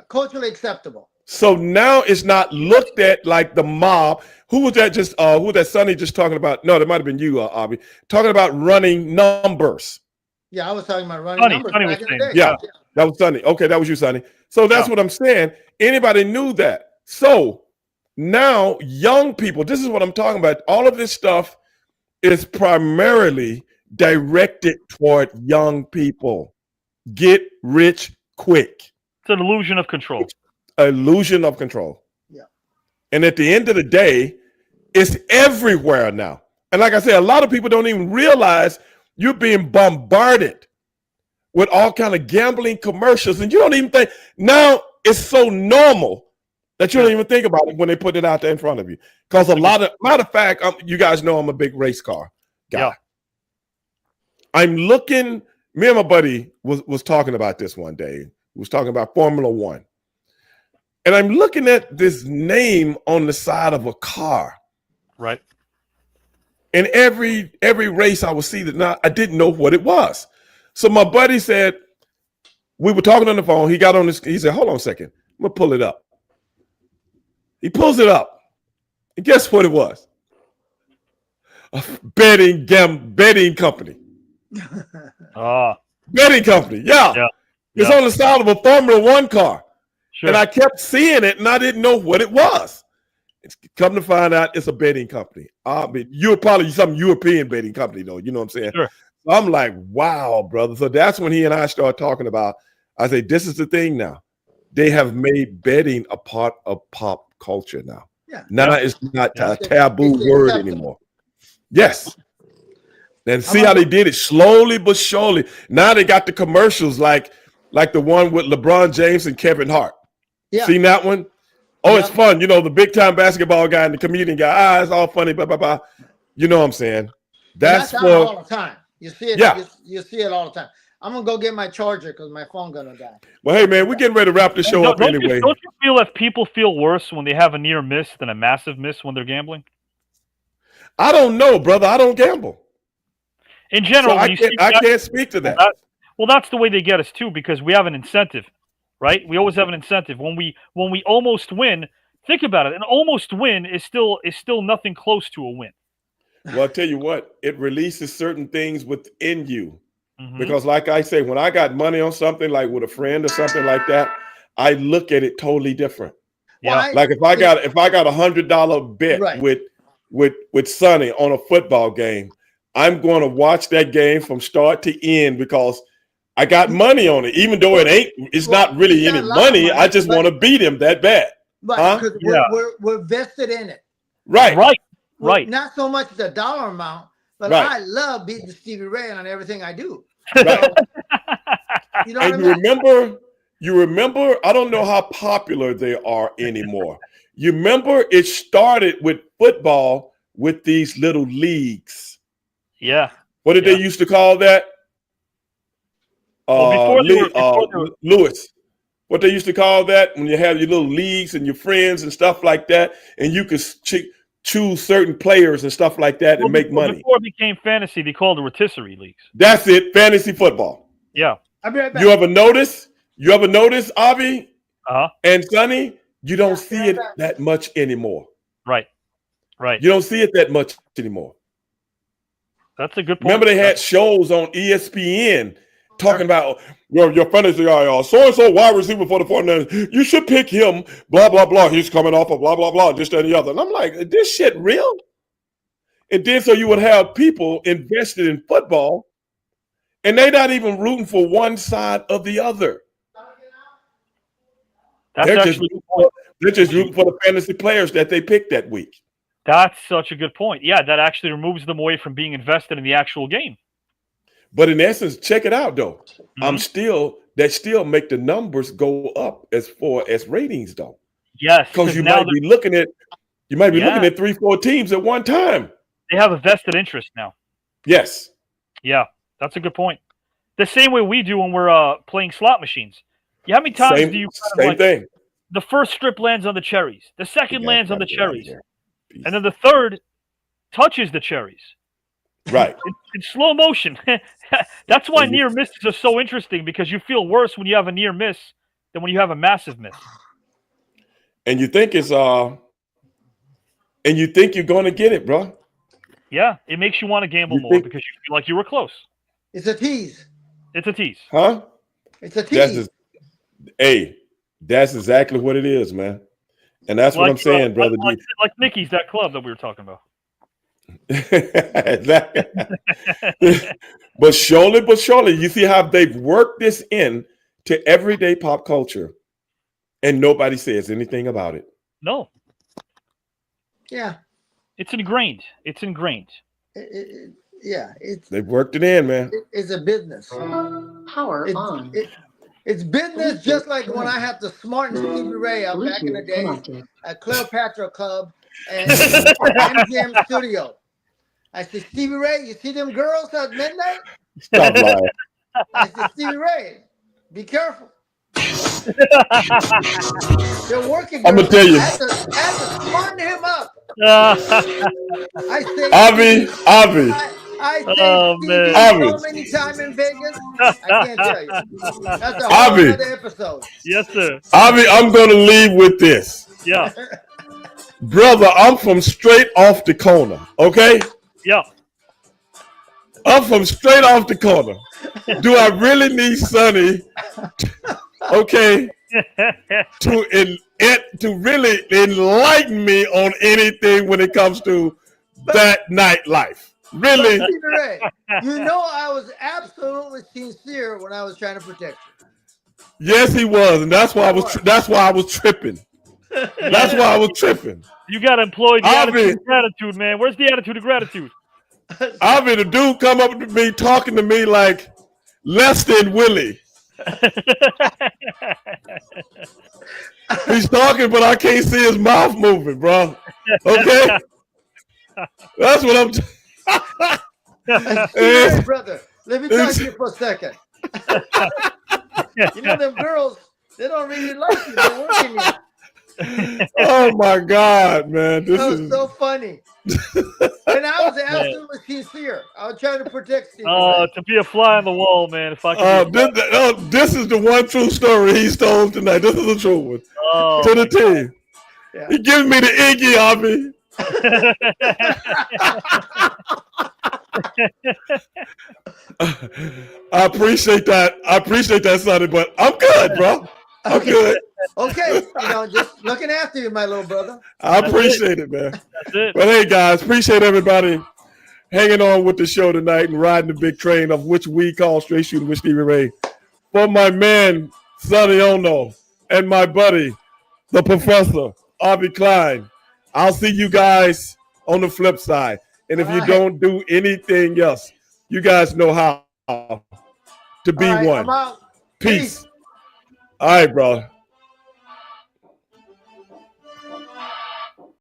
Culturally acceptable. So now it's not looked at like the mob. Who was that just who was that Sonny just talking about? No, that might have been you, Avi, talking about running numbers. Yeah, I was talking about running Sonny, numbers Sonny back was in the saying, day. Yeah, that was Sonny. Okay, that was you, Sonny. So that's Yeah. what I'm saying. Anybody knew that. So now young people, this is what I'm talking about. All of this stuff is primarily directed toward young people. Get rich quick. It's an illusion of control. Illusion of control. Yeah. And at the end of the day, it's everywhere now. And like I said, a lot of people don't even realize you're being bombarded with all kind of gambling commercials, and you don't even think now it's so normal that you don't even think about it when they put it out there in front of you. Because matter of fact, you guys know I'm a big race car guy. Yeah. I'm looking. Me and my buddy was talking about this one day. We was talking about Formula One. And I'm looking at this name on the side of a car. Right. And every race I would see that now I didn't know what it was. So my buddy said, we were talking on the phone. He got on this, he said, hold on a second. I'm gonna pull it up. He pulls it up. And guess what it was? A betting company. Betting company, yeah. It's on the side of a Formula One car. Sure. And I kept seeing it and I didn't know what it was. It's come to find out it's a betting company. I mean, you're probably some European betting company, though. You know what I'm saying? Sure. So I'm like, wow, brother. So that's when he and I started talking about, I say, this is the thing now. They have made betting a part of pop culture now. Yeah. Now it's not a taboo word anymore. Yes. And see how they did it slowly but surely. Now they got the commercials like the one with LeBron James and Kevin Hart. Yeah. Seen that one? Oh, it's fun. You know, the big time basketball guy and the comedian guy. It's all funny, blah, blah, blah. You know what I'm saying? That's for all the time. You see it. Yeah. You see it all the time. I'm gonna go get my charger because my phone gonna die. Well, hey man, we're getting ready to wrap the show up anyway. Don't you feel that people feel worse when they have a near miss than a massive miss when they're gambling? I don't know, brother. I don't gamble. In general, So I can't speak to that. Well, that's the way they get us too, because we have an incentive, right? We always have an incentive. When we almost win, think about it. An almost win is still nothing close to a win. Well, I'll tell you what, it releases certain things within you. Mhm. Because like I say, when I got money on something like with a friend or something like that, I look at it totally different. Yeah. Like if I got $100 bet Right. with Sonny on a football game, I'm going to watch that game from start to end because I got money on it, even though it's not really any money. I just want to beat him that bad. Right, because we're vested in it. Right. Right. Not so much the dollar amount, but Right. I love beating Stevie Ray on everything I do. Right. You know what I And mean? you remember, I don't know how popular they are anymore. You remember it started with football with these little leagues. Yeah. What did they used to call that? Lewis. What they used to call that when you have your little leagues and your friends and stuff like that, and you could choose certain players and stuff like that and make money. Before it became fantasy, they called it rotisserie leagues. That's it, fantasy football. Yeah. I'll be right back. You ever notice, Avi Uh-huh. and Sonny, you don't see it that much anymore. Right. You don't see it that much anymore. That's a good point. Remember they had shows on ESPN talking about your fantasy guy, so-and-so wide receiver for the 49ers. You should pick him, blah, blah, blah. He's coming off of blah, blah, blah, this, that, and the other. And I'm like, is this shit real? And then so you would have people invested in football, and they're not even rooting for one side or the other. They're just rooting for the fantasy players that they picked that week. That's such a good point. Yeah, that actually removes them away from being invested in the actual game. But in essence, check it out though. That still make the numbers go up as far as ratings though. Yes, because you might be looking at 3-4 teams at one time. They have a vested interest now. Yes. Yeah, that's a good point. The same way we do when we're playing slot machines. Yeah, how many times do you same thing? The first strip lands on the cherries. The second lands on the cherries. And then the third touches the cherries. Right. In slow motion. That's why near misses are so interesting, because you feel worse when you have a near miss than when you have a massive miss. And you think it's and you think you're going to get it, bro. Yeah, it makes you want to gamble more because you feel like you were close. It's a tease. It's a tease. Huh? It's a tease. That's exactly what it is, man. And that's what I'm saying, brother. Like Mickey's, that club that we were talking about. Exactly. but surely, you see how they've worked this in to everyday pop culture, and nobody says anything about it. No. Yeah. It's ingrained. It's ingrained. They've worked it in, man. It's a business. Power on. It's business, just like when I had to smarten Stevie Ray out back in the day at Cleopatra Club and MGM Studio. I said, Stevie Ray, you see them girls at midnight? Stop lying. I said, Stevie Ray, be careful. They're working. I'm gonna tell you. I had to smarten him up. I say, Avi. I say so many times in Vegas. I can't tell you. That's a whole other episode. Yes, sir. Avi, I'm gonna leave with this. Yeah. Brother, I'm from straight off the corner, okay? Yeah. I'm from straight off the corner. Do I really need Sonny, okay, to really enlighten me on anything when it comes to that nightlife? Really? You know I was absolutely sincere when I was trying to protect you. Yes, he was, and that's why I was tripping. That's why I was tripping. You got to employ the attitude of gratitude, man. Where's the attitude of gratitude? Avi, the dude come up to me talking to me like less than Willie. He's talking, but I can't see his mouth moving, bro. Okay? That's what I'm Hey, brother, let me talk to you for a second. You know them girls, they don't really like you. They're working you. Oh my God, man. This is so funny. And I was absolutely sincere. I was trying to protect Steve. To be a fly on the wall, man. If I could this is the one true story he's told tonight. This is the true one. To the team. Yeah. He gives me the Iggy, Avi. I appreciate that, Sonny, but I'm good, bro. I'm good. Okay, just looking after you, my little brother. I appreciate it, man. But hey, guys, appreciate everybody hanging on with the show tonight and riding the big train of which we call Straight Shooting with Stevie Ray. For my man, Sonny Ono, and my buddy, the Professor, Avi Klein. I'll see you guys on the flip side. And if you don't do anything else, you guys know how to be one. I'm out. Peace. All right, bro.